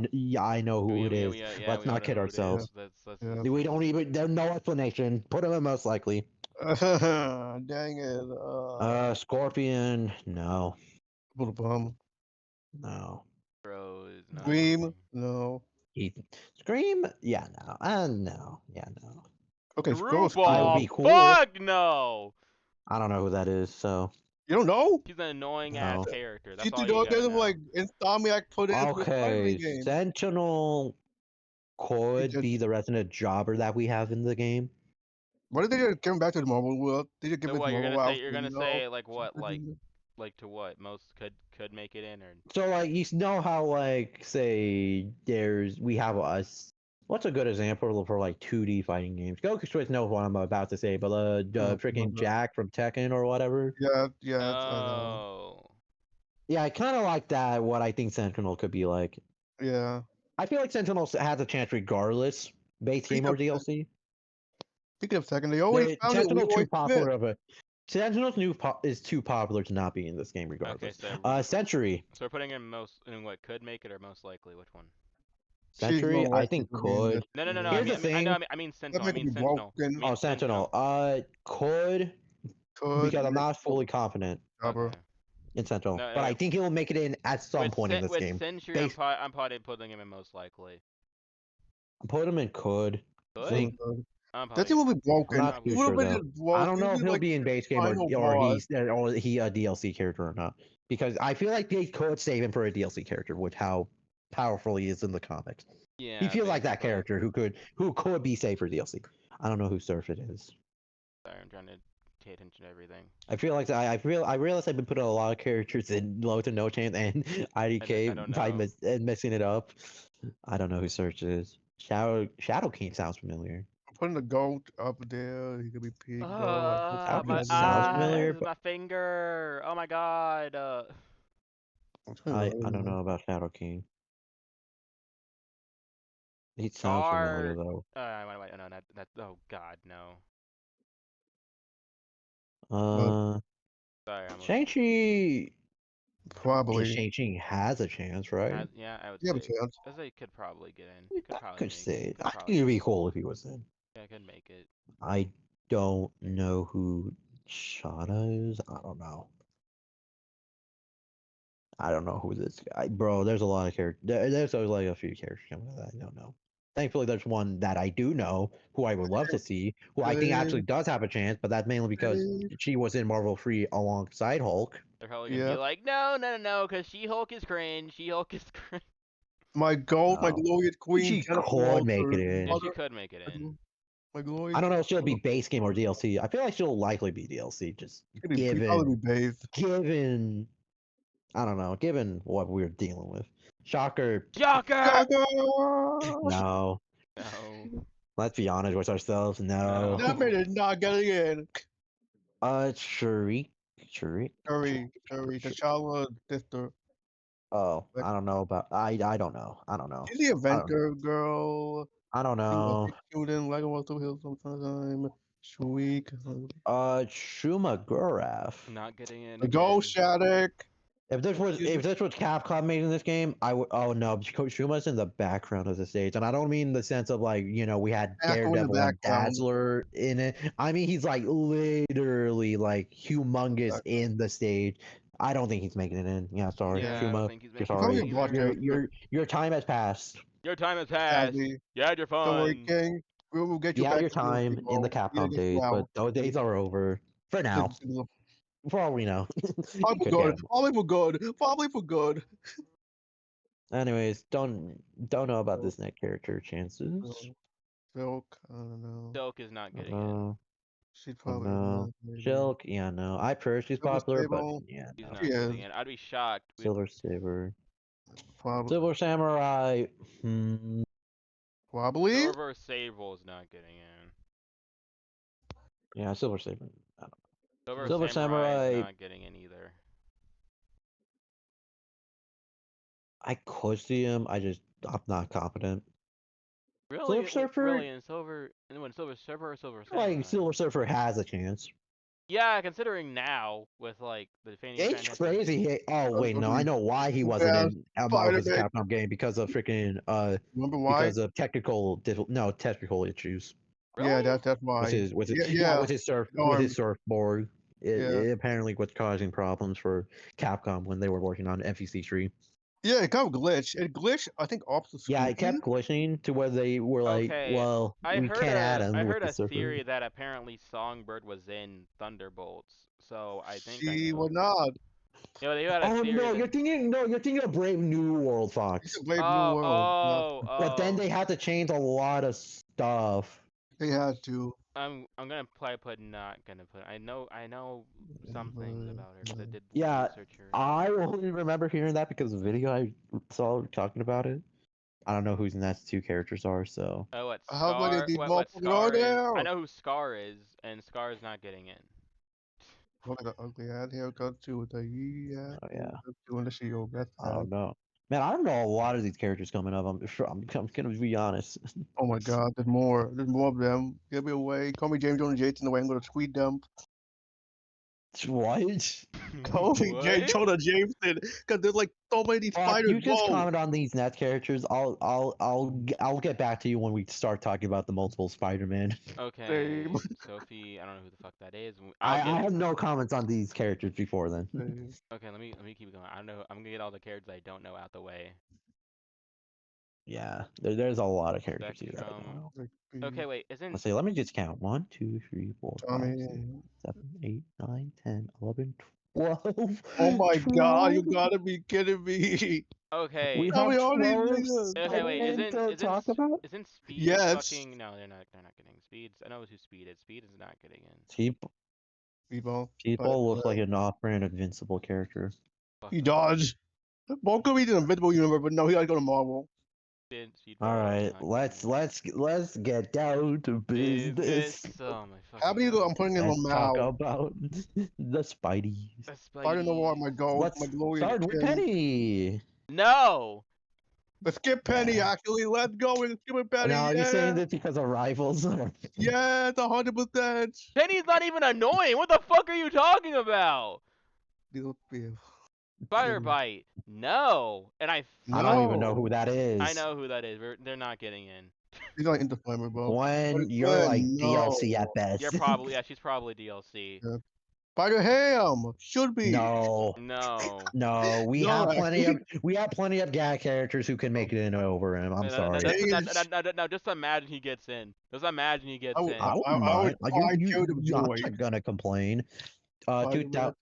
know who it is. Yeah, Let's we all not know kid who it is. ourselves. Let's Yeah. We don't even. There's no explanation. Put him in most likely. Dang it. Scorpion. No. Put a bum. No. Bros, no, Dream? nothing. No. He Scream. Yeah. No. No. Yeah. No. Okay, Scroll's I would Screwball! be cool. Fuck no! I don't know who that is. So You don't know? He's an annoying ass no. character. That's You all think you all gotta this know. like Insomniac put into a Spider-Man Okay. game? Sentinel He could just, be the resident jobber that we have in the game. why did they just give him back to the Marvel world? They just give So him his what? normal You're outfit, gonna you know? say like what? Like to what? Most could make it in or So like you know how like say we have us. What's a good example for like 2D fighting games? Goku Switch knows what I'm about to say, but freaking Jack from Tekken or whatever. Yeah, I know. oh. Yeah, I kind of like that. What I think Sentinel could be like. Yeah. I feel like Sentinel has a chance regardless, base game or DLC. Speaking of second, they always found it Sentinel too Leroy Smith. popular of a. Sentinel's is too popular to not be in this game Okay, regardless. so Sentry. so we're putting in what could make it or most likely. Which one? She's Sentry, more I likely think to be in this. could. No. Here's the thing. I mean That Sentinel. I make it mean be Sentinel. I broken. mean Oh, Sentinel. Sentinel. Could Could because I'm make not fully confident Okay. jobber. in Sentinel, No, but I no. think he will make it in at some point in this With game. Sentry, Base, I'm probably putting him in most likely. put him in could. Could? Think I'm That probably thing will be I'm broken. not It too probably. would have sure been though. just I broken. don't It know would if be he'll like be in base game final or boss. he a DLC character or not. Because I feel like they could save him for a DLC character with how powerful he is in the comics. He Yeah, feels like that basically. character who could be saved for DLC. I don't know who Surf it is. Sorry, I'm trying to pay attention to everything. I feel like I realize I've been putting a lot of characters in low to no chance and IDK I don't by know. messing it up. I don't know who Search is. Shadow King sounds familiar. I'm putting the goat up there. He could be pig though. Like Shadow King My sounds eyes, familiar, but my finger. Oh my god. I don't know about Shadow King. He sounds familiar Chart. though. Wait, no, that. Oh god, no. Uh, Sorry, I'm looking. Shang-Chi. Probably. Shang-Chi has a chance, right? Yeah, I would You have a say. chance. I say could probably get in. I Could probably could make say it. it. Could I think probably it'd make be it. cool if he was in. Yeah, could make it. I don't know who Shada is. I don't know. I don't know who this guy, bro. There's a lot of characters. There's always like a few characters coming that I don't know. Thankfully, there's one that I do know, who I would love to see, who I think actually does have a chance, but that's mainly because she was in Marvel Free alongside Hulk. They're probably gonna be Yeah. like, no, because She-Hulk is cringe. She-Hulk is cringe. My goat, my No, glorious queen, she Jennifer could make it Walters. in. Yeah, she could make it in. My I glorious. don't know if she'll be base game or DLC. I feel like she'll likely be DLC, just He'd probably be based. given I don't know, given what we're dealing with. Shocker, Joker. no. No. Let's be honest with ourselves, no. That man is not getting in. Shuriken. Curry, T'Challa, sister. Oh, I don't know about. I don't know. I don't know. She's the I don't. inventor girl. I don't She was know. executed like a Walter Hill sometime. Shriek. Shuma Gurav. Not getting in The again. Ghost Shadic. If this was Capcom made in this game, I would. Oh no, Shuma's in the background of the stage, and I don't mean the sense of like we had Afro in the Daredevil and background. Dazzler in it. I mean he's like literally like humongous in the stage. I don't think he's making it in. Yeah, sorry, Yeah, I don't Shuma. think he's You're making Probably sorry. a it block either. Your time has passed. Your time has passed. Sadly. You had your Don't worry, fun. King. We will get you You had back your to DLC, time in the bro. You Capcom gotta get days, you but out. those days are over for now. For all we know. Probably Could for get good. him. Probably for good. Probably for good. Anyways, don't know about this net character chances. Silk, I don't know. Silk is not getting in. No, She's probably no. not. Maybe. Shilk, yeah, no. I heard she's Silver popular, but Sable, yeah, She's no. not She getting is. in. I'd be shocked. Silver Saber. Probably. Silver Samurai. Probably. Silver Sable is not getting in. Yeah, Silver Saber. I don't know. Silver Silver Samurai is Samurai. not getting in either. I could see him. I'm not confident. Really, Silver Surfer, in Silver, when Silver Surfer or Silver like Samurai? Silver Surfer has a chance. Yeah, considering now with like the Fanny It's Fan crazy. Oh wait, no, I know why he wasn't Yeah, in Marvel vs. Spider-Man. Capcom game because of freaking Remember why? because of technical issues Yeah, Really? that's why. with his Yeah. with his Arm. surfboard. Yeah. It apparently was causing problems for Capcom when they were working on MVC3. Yeah, it kind of glitched. It glitched, I think, off the screen. Yeah, it kept glitching to where they were like, Okay, well, we can't add him I with heard the a surfer. theory that apparently Songbird was in Thunderbolts, so I think I She know. was not. Yeah, they had a Oh theory no, that. you're thinking of Brave New World, It's Fox. a Brave New World. No, But then Oh. they had to change a lot of stuff. they had to. I'm gonna probably put not gonna put. I know some things about her because I did Yeah, research her. I only remember hearing that because of the video I saw talking about it. I don't know who the next two characters are, so Oh, what How many of Scar? these What motherfuckers are Scar is? there? I know who Scar is, and Scar is not getting in. Look at the ugly hat haircut too with the yeah. oh yeah, Doing the shield. That's I don't sad. know. Man, I don't know a lot of these characters coming up. I'm gonna be honest. Oh my god, there's more. There's more of them. Give me away. Call me James Jones Jason the way I'm gonna tweet them. What? Call me What? Jonah Jameson. Cause there's like so many spiders. You just Whoa. comment on these net characters. I'll get back to you when we start talking about the multiple Spider-Man. Okay, Sophie. I don't know who the fuck that is. I I'll get. have no comments on these characters before then. Same. Okay, let me keep going. I don't know. I'm gonna get all the characters I don't know out the way. Yeah, there's a lot of characters here that I don't Spectrum. know. Okay, wait. Isn't Let's see. Let me just count. 1, 2, 3, 4, 5, 6, Tommy. 7, 8, 9, 10, 11, 12. Oh my god, you 12. gotta be kidding me. okay? We How have many are these 12 niggas? Okay, wait. Spider-Man to talk about. Isn't Speed Yes. fucking? No, they're not. They're not getting Speeds. I know who Speed is. Speed is not getting in. People look like an off-brand Invincible character. Fuck He no. dodged. Both could be the Invisible Universe, but no, he gotta go to Marvel. Speed All Ball is right, not let's get down to getting in. business. Oh my fucking How many god. I'm putting in Let's talk Lamau? about the Spideys. The I don't know what Spidey. my goal, Let's my glory. start with Penny. No. Let's skip Penny, Yeah. actually. Let's go. We're skipping Penny. Now, are you Yeah. saying this because of rivals? Yes, 100%. Penny's not even annoying. What the fuck are you talking about? Spider Bite. No. And I don't even know who that is. I know who that is. They're not getting in. He's not into flammable. Gwen, you're like DLC at best. You're probably she's probably DLC. Yeah. Spider Ham should be. No, No. no, we No, have plenty of gag characters who can make it in over him. I'm sorry. Now just imagine he gets in. Just imagine he gets in. I I wouldn't would mind. kill the I'm joy. not gonna complain. Spider-Man,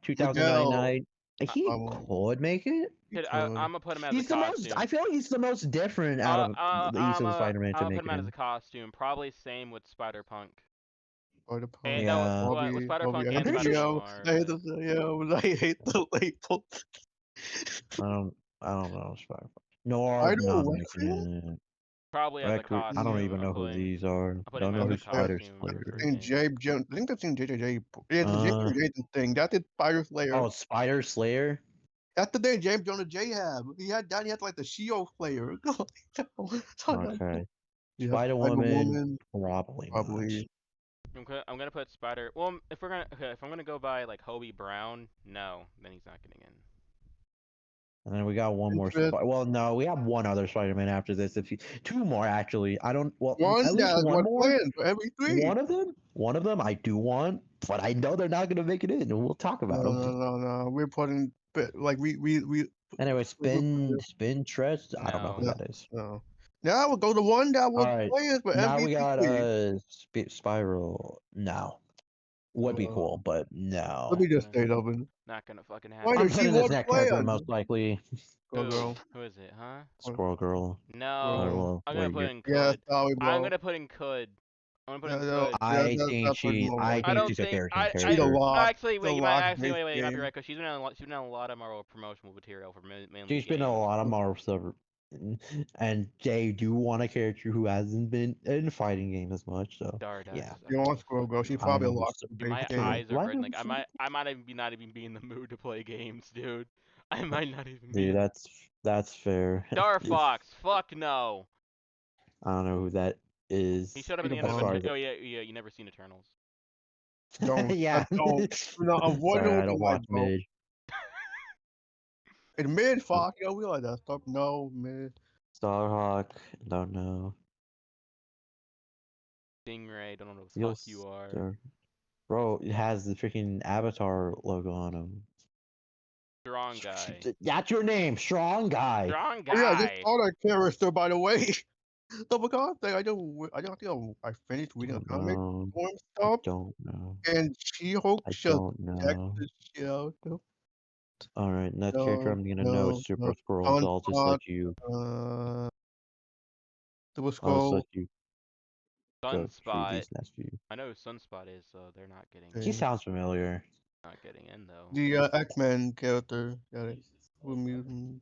2099. He Miguel. could make it. I'm gonna put him as He's a the most. costume. I feel like he's the most different out of the East of Spider-Man to I'll make put him it as a in. costume. Probably same with Spider Punk. Spider-Punk. Yeah. With Spider Punk I'm and pretty Spider sure Noir. I hate the label. I don't know. Nor I not don't making it. Probably as a costume. I don't even know who these are. I don't know who Spider Slayer is. I think that's in JJJ. Yeah, it's a JJJ thing. That's the Spider Slayer. Oh, Spider Slayer? That's the thing James Jonah J have. He had like the Shield Slayer. Okay. Yeah, Spider Woman, Spider-Woman, probably. I'm gonna put Spider. Well, if I'm gonna go by like Hobie Brown, no, then he's not getting in. And then we got one more. Well, no, we have one other Spider-Man after this. Two more actually. I don't. Well, one at least one more. Planned for every three. One of them, I do want, but I know they're not gonna make it in, and we'll talk about them. No. We're putting like we. Anyway, spin trust. I don't know who that is. No. Now we'll go to one that was planned for every now we got Spiral. No. would be cool, but no. Let me just gonna- stay open. Not gonna fucking Why happen. I'm does she putting this want next play character on most likely. girl? Who is it, huh? Squirrel Girl. No, Girl. I'm gonna Wait, put in Yeah, could. sorry, I'm bro. gonna put in could. I'm gonna put Yeah, in no, could. yeah, I think that's pretty she. more I right. I think don't she's a think very I She's a character. lock. actually She's a wait. lock Actually based wait. You might be game. right because she's been on a lot of Marvel promotional material for mainly She's been in a games. lot of Marvel stuff. And they do want a character who hasn't been in fighting game as much. So Stardust. yeah, I You don't want know Squirrel Girl? fuck She's you I don't probably a know are. who's lock Dude, my based game. eyes are hurting. Like I might even not even be in the mood to play games, dude. I might not even be dude. in. That's fair. Star Fox. Fuck no. I don't know who that He is showed up in Peter the end as of far Pan. as Oh yeah. You never seen Eternals. Don't. yeah. Don't. No, avoid it Sorry, I with the don't light, watch bro. mid. And mid fuck, yo, we like that stuff. No, mid. Starhawk. Don't know. Stingray. Don't know who the Steel fuck you are. Star. Bro, it has the freaking Avatar logo on him. Strong guy. That's your name, Strong Guy. Strong Oh yeah, I just guy. saw that character by the way. The because thing, I don't think I finished reading a Don't comic know. or I stuff, don't know. and She-Hulk I just don't decked know. the shit out. Alright, next character No, I'm gonna know is no, Super no. Scroll, so I'll just Sunspot, let you Super I'll just Scroll. let you go through Sunspot. these next few. I know who Sunspot is, so they're not getting He Okay. sounds familiar. not getting in though. The X-Men character, got it. With mutant.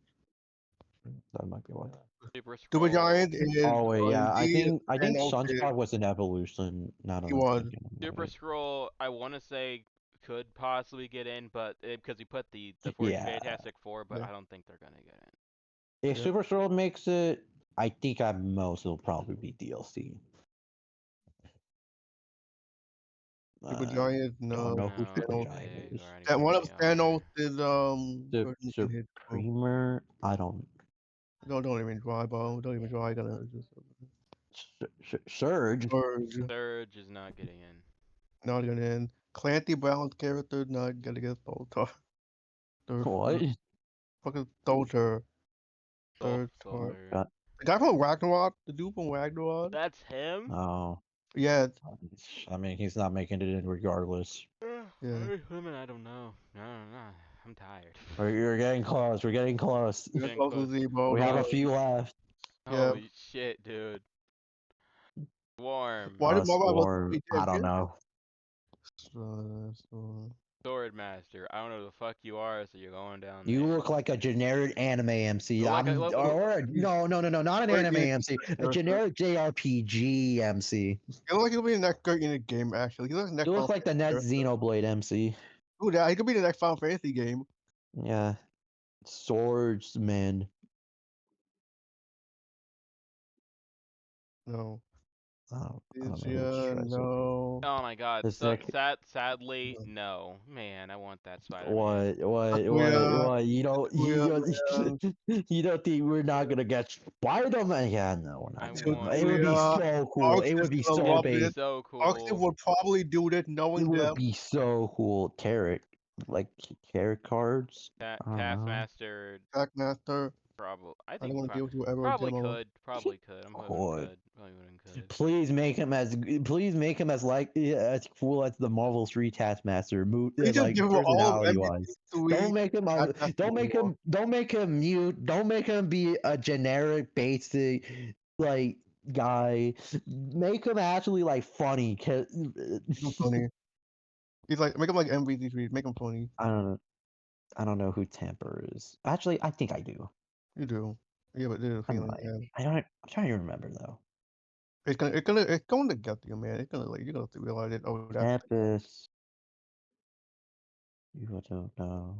That might be what. Super Super Scroll. Giant is Oh wait, yeah. I indeed think an okay. Sunspot was an evolution. Now that He I'm was. thinking about Super it. Scroll. I want to say could possibly get in, but because he put the Yeah. Fantastic Four, but Yeah. I don't think they're gonna get in. If Yeah. Super Scroll makes it, I think at most it'll probably be DLC. Super I Giant, don't no. know who No, Super Thanos. Giant big is. or That anything one of they Thanos are. is The hit. Supremer, I don't. Don't even try, bro. Don't even try. Gonna just Surge. Surge. Surge is not getting in. Not gonna end. Clancy Brown's character not gonna get Thor. What? Fucking Thor. Soul Third part. Soldier. God. The guy from Ragnarok, the dude from Ragnarok. That's him. Oh, Yeah, I mean, he's not making it in regardless. yeah. I don't know. I don't know. I'm tired. We're getting close. We're getting close. You're Getting close to close. Zebo. We have a No. few left. Yeah. Holy shit, dude. Swarm. Why did Marvel have Swarm. to be I don't champion? know. Swordmaster. I don't know who the fuck you are, so you're going down You there. look like a generic anime MC. Look like a- I'm look- no, not an Great anime game MC. A character. generic JRPG MC. He looks like he'll be the next great in the game, actually. He looks like the next You Final look like the Fantasy next character. Xenoblade MC. Ooh, yeah, he could be the next Final Fantasy game. Yeah, swordsman. No. I don't know who Yeah, Shredder is. no. Oh my god. The So, second. sadly, no. Man, I want that Spider-Man. Akuya, What? Akuya, man. You don't think we're not gonna get Spider-Man? Yeah, no, we're I not gonna. want It would be Akuya. so cool. Arx It is would be gonna so love That'd be big. it. so Arx cool. would probably do it It knowing would them. be so cool. Tarot, like tarot cards. I don't know. Taskmaster, Trackmaster. probably. I I don't think want to deal with you ever probably demo. could. Probably could. I'm hoping Could. could. Probably wouldn't could. Please make him as like as cool as the Marvel Street Taskmaster, You just like give him all of personality wise. MVP3. Don't make him mute. Don't make him be a generic basic like guy. Make him actually like funny. Funny. He's like, make him like MVP3. Make him funny. I don't know. I don't know who Tamper is. Actually, I think I do. You do. Yeah, but there's a I feeling, might. man. I don't. I'm trying to remember though. It's going to get you, man. It's gonna like you're gonna have to realize it. Oh, that's Tempest. You don't know.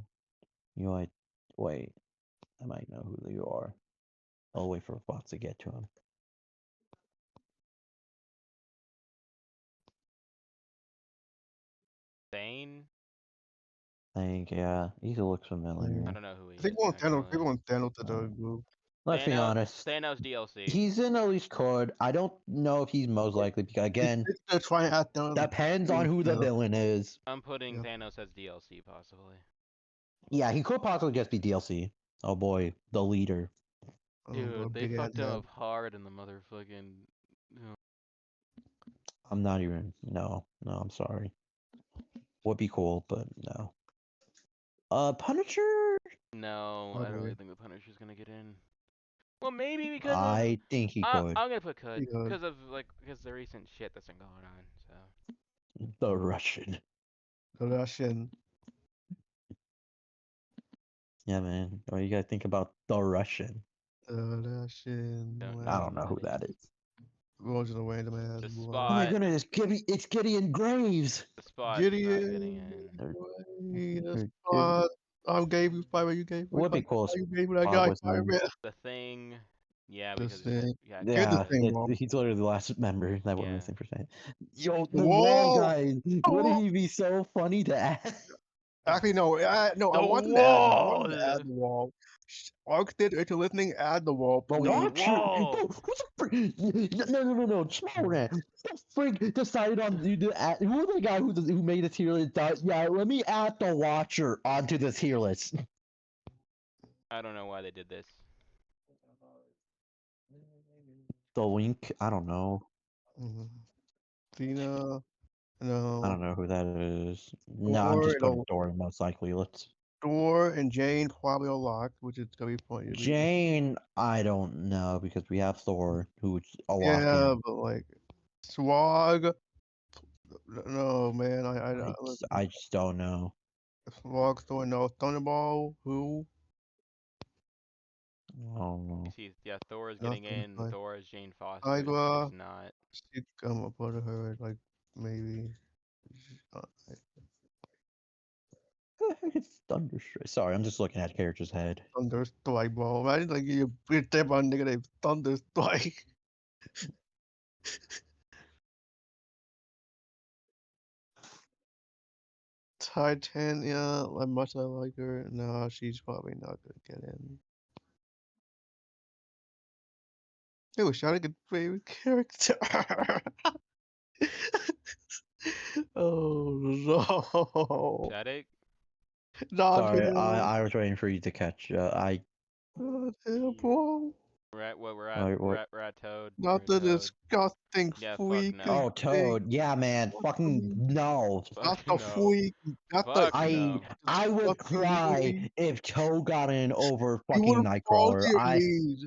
You might wait. I might know who you are. I'll wait for Fox to get to him. Thane? I think yeah, he looks familiar. I don't know who he I think is. one Thanos, Actually. people want Thanos to the group. Let's be honest. Thanos DLC. He's in at least Code. I don't know if he's most likely because again, They're trying to add Thanos. depends on who the villain is. I'm putting Yeah. Thanos as DLC possibly. Yeah, he could possibly just be DLC. Oh boy, the leader. Dude, they big ass fucked him head. up hard in the motherfucking. I'm not even. No, I'm sorry. would be cool, but no. Punisher. No, I don't really Okay. think the Punisher's gonna get in. Well, maybe because of I think he could. I'm gonna put could Yeah. because of because the recent shit that's been going on. So The Russian. The Russian. Yeah, man. What do you guys think about the Russian? The Russian. don't I know don't know who that is. Goes to the random ass The boy. Oh my spot. goodness, it's Gideon Graves. The spot's not getting Gideon. in. The spot. I gave you fire. You gave me Would be fire. cool. You gave me that Spot guy was fire, in. man. The Thing. Yeah, The because thing. yeah, Get the Yeah, thing, bro. he's literally the last member that we're Yeah. missing for saying. Yo, the wall Whoa! guy. Wouldn't he be so funny to add? Actually, no. No, I The want them to add. I want wall. them to add the wall. Arc did if you're listening, add the wall, The please. Watcher. wall. No, who's the freak? No. Small man. Who the freak decided on who was the guy who made the tier list? Yeah, let me add the Watcher onto the tier list. I don't know why they did this. The Link. I don't know. Cena. I No. don't know who that is. No, I'm Thor. just putting Dory most likely. Let's. Thor and Jane probably a lock, which is gonna be funny. Jane, I don't know because we have Thor, who's a lock Yeah, in. but like Swag. No, man. I just don't know. Swag. Thor. No. Thunderball. Who? I don't You know. see, yeah, Thor is getting Nothing. in. Like Thor is Jane Foster Tyga. is not. She's gonna put her like maybe. Uh, It's Thunderstrike. Sorry, I'm just looking at character's head. Thunderstrike, bro. Imagine like you step on nigga named Thunderstrike. Titania, like much I like her, no, she's probably not gonna get in. It was Shadic a favorite character. Oh no. Shadic? Not Sorry, him. I was waiting for you to catch. Not him, bro. We're at what we're at. What? We're at Toad. We're Not at the Toad. disgusting Yeah, fuck freak no. Oh, thing. Toad. Yeah, man. Fucking no. Not Fuck the no. freak. Not the Fuck no. I would disgusting cry movie. if Toad got in over You would fucking have fallen to Nightcrawler. your knees.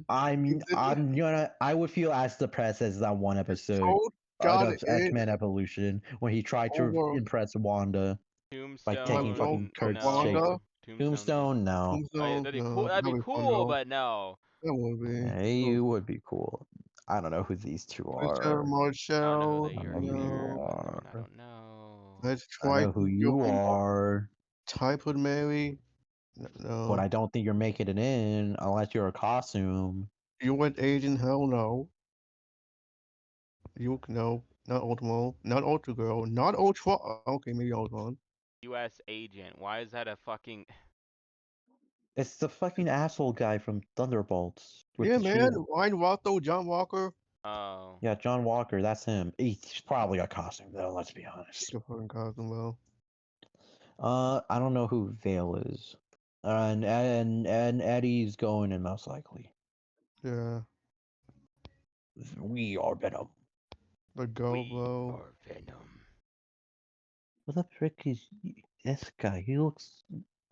I would feel as depressed as that one episode Toad got of it X-Men Evolution when he tried to over impress Wanda by taking fucking Tombstone, Kurt's shape. no. Wanda. No. Tombstone, no. Tombstone, That'd be cool. no, That'd be that'd be fun cool, though. but no. That would be. It would be cool. I don't know who these two Mr. are. I don't know who Marshall, they I don't are know who you either. I mean, are. I don't know. let's I try know to who go you are, type with Mary. but No. I don't think you're making it in unless you're a costume. You went Asian, hell no. You no, not Ultimo, not Ultra Girl, not Ultra. Okay, maybe Ultron. U.S. agent. Why is that a fucking? It's the fucking asshole guy from Thunderbolts with Yeah, the man. shield. Ryan Watho, John Walker. Oh. Yeah, John Walker, that's him. He's probably a costume though, let's be honest. The fucking costume, well. I don't know who Vale is. And Eddie's going in most likely. Yeah, We are Venom. the Go We Bro. are Venom. What the frick is this guy? He looks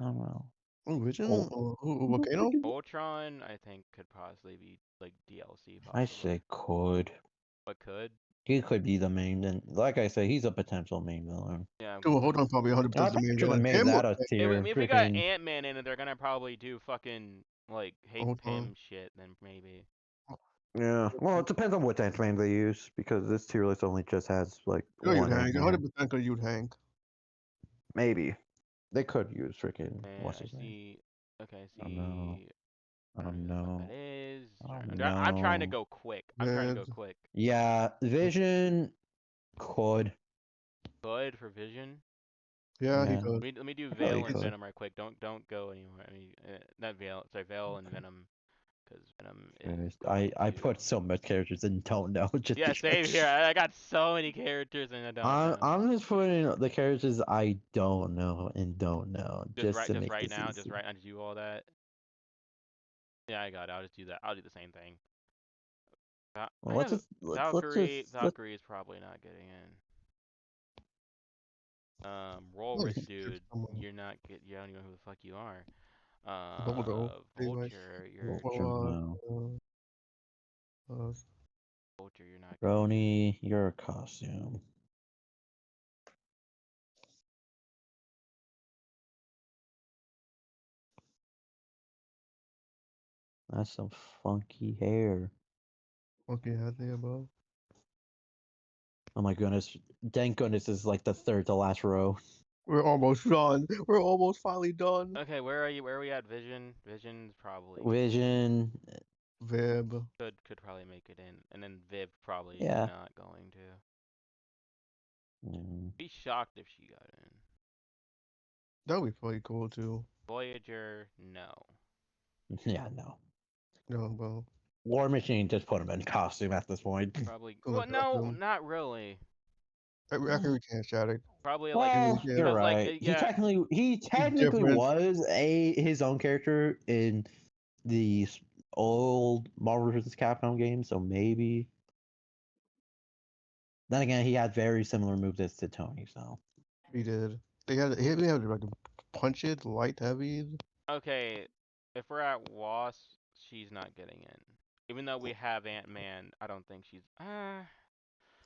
I don't know. Oh, Vision? Oh, Who, Volcano? Ultron, I think, could possibly be like DLC, I possibly. say could. But could? He could be the main then like I say, he's a potential main villain. Yeah. Dude, hold on, probably 100% I the think main should have villain. made Him or that a tier. If we got Freaking Ant-Man in it, they're gonna probably do fucking like hate Ultron. him shit. Then maybe. yeah. Well, it depends on what Ant-Man they use because this tier list only just has like Go you one Hank. Ant-Man. 100% could use Hank. Maybe they could use freaking And what's I his name? see. Okay, I I don't know. see. I I don't don't know who the fuck know. that is. I don't I'm trying to know. go quick. I'm trying to Red. go quick. Yeah, Vision could. Good for Vision. Yeah, he Yeah, could. Let me do I feel like Veil he and could. Venom right quick. Don't go anywhere. I mean, not Veil. Sorry, Veil and Venom, because Venom is Honest, going I to. put so much characters and don't know just Yeah, same here. because. I got so many characters and I don't know. I'm just putting the characters I don't know and don't know just to Just make right this now. Just easy. right now to do all that. Yeah, I got it. I'll just do that. I'll do the same thing. Well, I let's know just let's Valkyrie is probably not getting in. Walrus Nice. dude, you're not get. You don't even know who the fuck you are. Dodo. Anyways. Vulture, you're Vulture, no. Uh, Vulture, you're not getting in. Roni, you're a costume. That's some funky hair. okay, I think about. Oh my goodness. Thank goodness this is like the third to last row. We're almost done. We're almost finally done. Okay, where are you? Where are we at? Vision. Vision's probably Vision. Vib. could probably make it in, and then Viv probably Yeah. not going to. Mm, Be shocked if she got in. That would be pretty cool too. Voyager, no. yeah, no. No, well, War Machine just put him in costume at this point. Probably. go Well, like no, costume. not really. I reckon we can't Shadic. Probably like Well, Yeah. you're because like right. yeah. He He's technically different. was his own character in the old Marvel vs. Capcom game, so maybe. Then again, he had very similar moves as to Tony, so. He did. He had like punch it, light, heavy. Okay, if we're at WAS, she's not getting in. Even though we have Ant-Man, I don't think she's.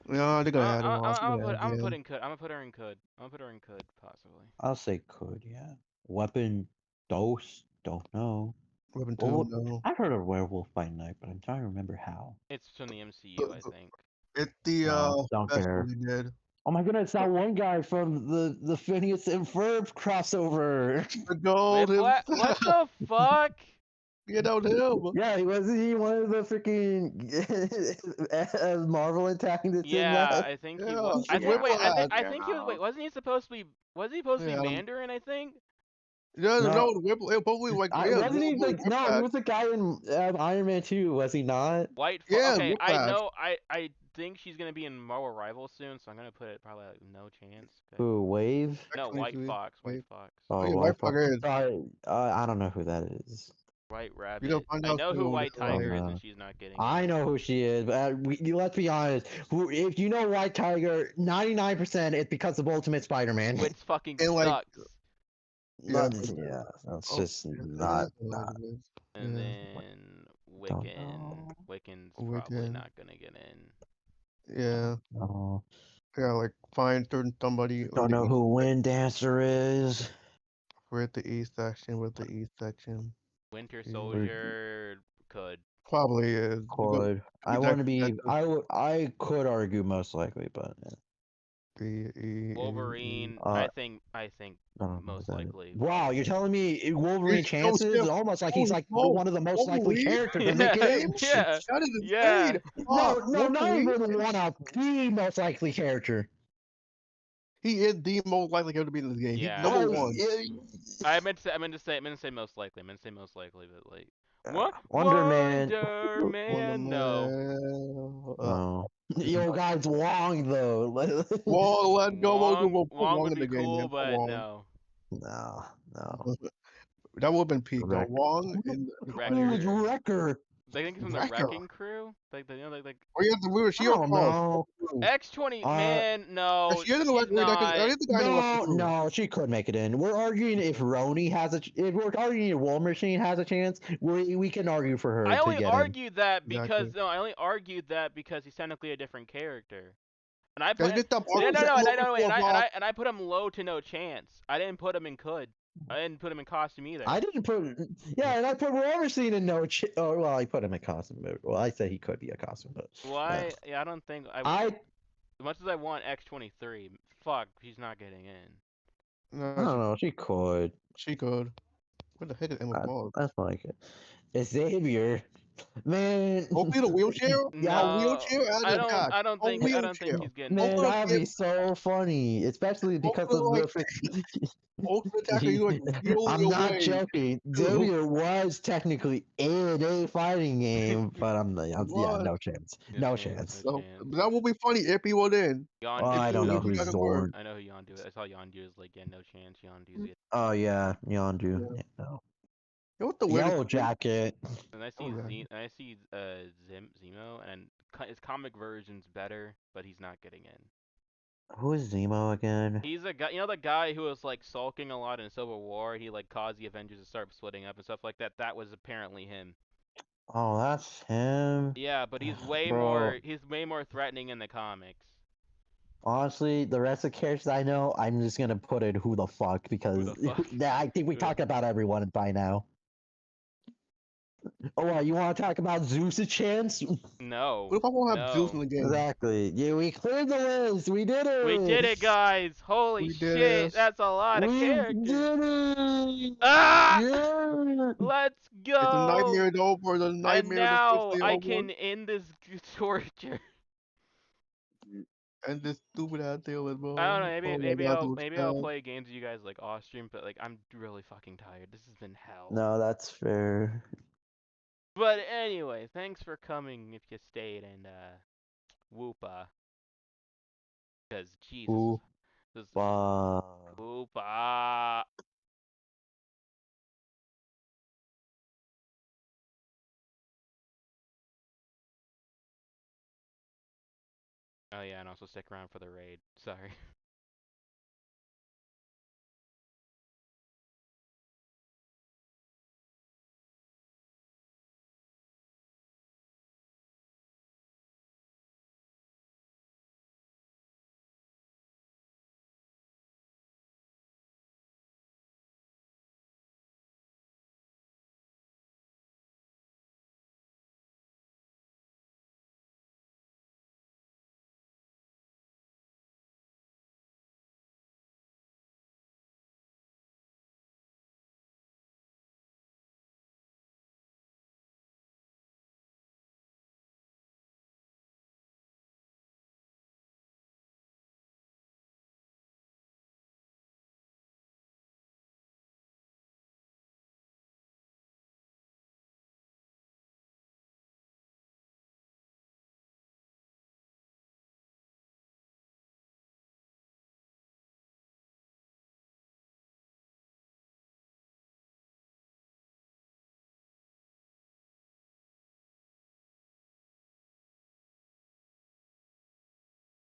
No, they're gonna add him off. They're gonna add I'm gonna put him. in could. I'm gonna put her in could. I'm gonna put her in could possibly. I'll say could, yeah. Weapon dose, don't know. Weapon Well, 2, no. I've heard of Werewolf by Night, but I'm trying to remember how. It's from the MCU, I think. It's the No, don't best care. one they did. Oh my goodness, that one guy from the Phineas and Ferb crossover. The gold. What the fuck? Get out him. Yeah, wasn't he one of the freaking Marvel antagonists in Yeah, that? I think he was. Yeah, I the think wait, Whiplash. I think he was. Wait, wasn't he supposed to be? Was he supposed to be Yeah, Mandarin? I think. yeah, No, no, the Whiplash. Probably like yeah, wasn't he like no? He Whiplash. was the guy in Iron Man 2, was he not? Yeah, Okay, I Whiplash. know. I think she's gonna be in Marvel Rivals soon, so I'm gonna put it probably like no chance. 'Cause- Who, Wave? No, White Actually, Fox. White wait. Fox. Oh Oh, yeah, White Whiplash Fox. is. Sorry, I don't know who that is. White You gonna Rabbit. find I out know who soon. White Oh Tiger is, and no. she's not getting I in. know who she is, but let's be honest. If you know White Tiger, 99% it's because of Ultimate Spider-Man. Which fucking And like, sucks. yeah, Yeah, that's oh, just yeah, not. And yeah, then Don't Wiccan. know. Wiccan's probably Wiccan. not gonna get in. yeah. No. Yeah, like find certain somebody in Don't the know east who Wind Dancer is. we're at the east section with the east section. Winter Yeah. Soldier could. Probably is. Could I want to be? I could argue most likely, but Wolverine. uh, I think I don't know who most that is. likely. Wow, you're telling me Wolverine It's so chances? still. It's almost like he's Oh like no, one of the most likely Wolverine. characters to make it Yeah, in. yeah, That is yeah. insane. No, Oh, no, not Wolverine. even one of the most likely character. He is the most likely character to be in this game. He's Yeah. number one. I meant to say most likely. I meant to say most likely, but like what? Wonder Man. Wonder Wonder Man? No. Man. No. Yo, guys, Wong though. Wong, let's go. We'll put Wong Wong would in be the game, cool, man. Put but Wong. no. No, no. That would have been peak though. Wreck. Wong in the Wrecker. Who's Wrecker? I think it's from the Wrecker. Wrecking Crew. Like the like Or you have to move. I She don't know. X20. Man, no, She is in the she's Wrecker. I not. think the guy in the Wrecker No, too. no, she could make it in. We're arguing if Roni has if we're arguing if War Machine has a chance, we can argue for her I to only get in. argued that because Exactly. no, I only argued that because he's technically a different character. And I Guys, put get that no, no, set no, low no, no, wait, before block. and I put him low to no chance. I didn't put him in could. I didn't put him in costume either. I didn't put and I put War Machine in no. Oh well, I put him in costume. Well, I say he could be a costume, but Why? Yeah, I don't think I as much as I want X23, fuck, he's not getting in. I don't know. She could. She could. Where the heck is Emma Ball? That's like it. Xavier, man. Hopefully the wheelchair. Yeah, A No, wheelchair and a dog. I don't A think wheelchair. he's getting man, in. Hopefully, that'd be so funny, especially because hopefully of like the. ultimate attacker, you like wheel I'm your not way. joking. Xavier was technically in a fighting game, but yeah, What? no chance. No No chance, chance. no So chance. that would be funny if he was in. Oh, I don't Yondu. know If he who's got a word. Zorn. I know who Yondu is. I saw Yondu is like, yeah, no chance. Yondu's it. Oh yeah, Yondu. Yeah. Yeah, no. You know what the weirdest Yellow thing? Jacket. And I see Oh, yeah. Zemo, and his comic version's better, but he's not getting in. Who is Zemo again? He's a guy, the guy who was like sulking a lot in Civil War. He like caused the Avengers to start splitting up and stuff like that. That was apparently him. Oh, that's him. Yeah, but he's way Bro, more threatening in the comics. honestly, the rest of the characters I know, I'm just gonna put in who the fuck Who because the fuck? I think we talked about everyone by now. Oh, what, you want to talk about Zeus' chance? No, What if I won't have Zeus in no. the game? Exactly. Yeah, we cleared the list. We did We did it. it, guys! Holy We did shit, this. that's a lot of We characters. did it. Ah! Yeah. Let's If the go! nightmare is over, the And nightmare is now officially I over. can end this torture. And this stupid ass deal as I don't know. well. Maybe Oh my god, so maybe I'll sad. play games with you guys like off stream, but like I'm really fucking tired. This has been hell. No, that's fair. But anyway, thanks for coming if you stayed and whoopa. Because Jesus, Ooh, this is bah. whoopa. Oh yeah, and also stick around for the raid. Sorry.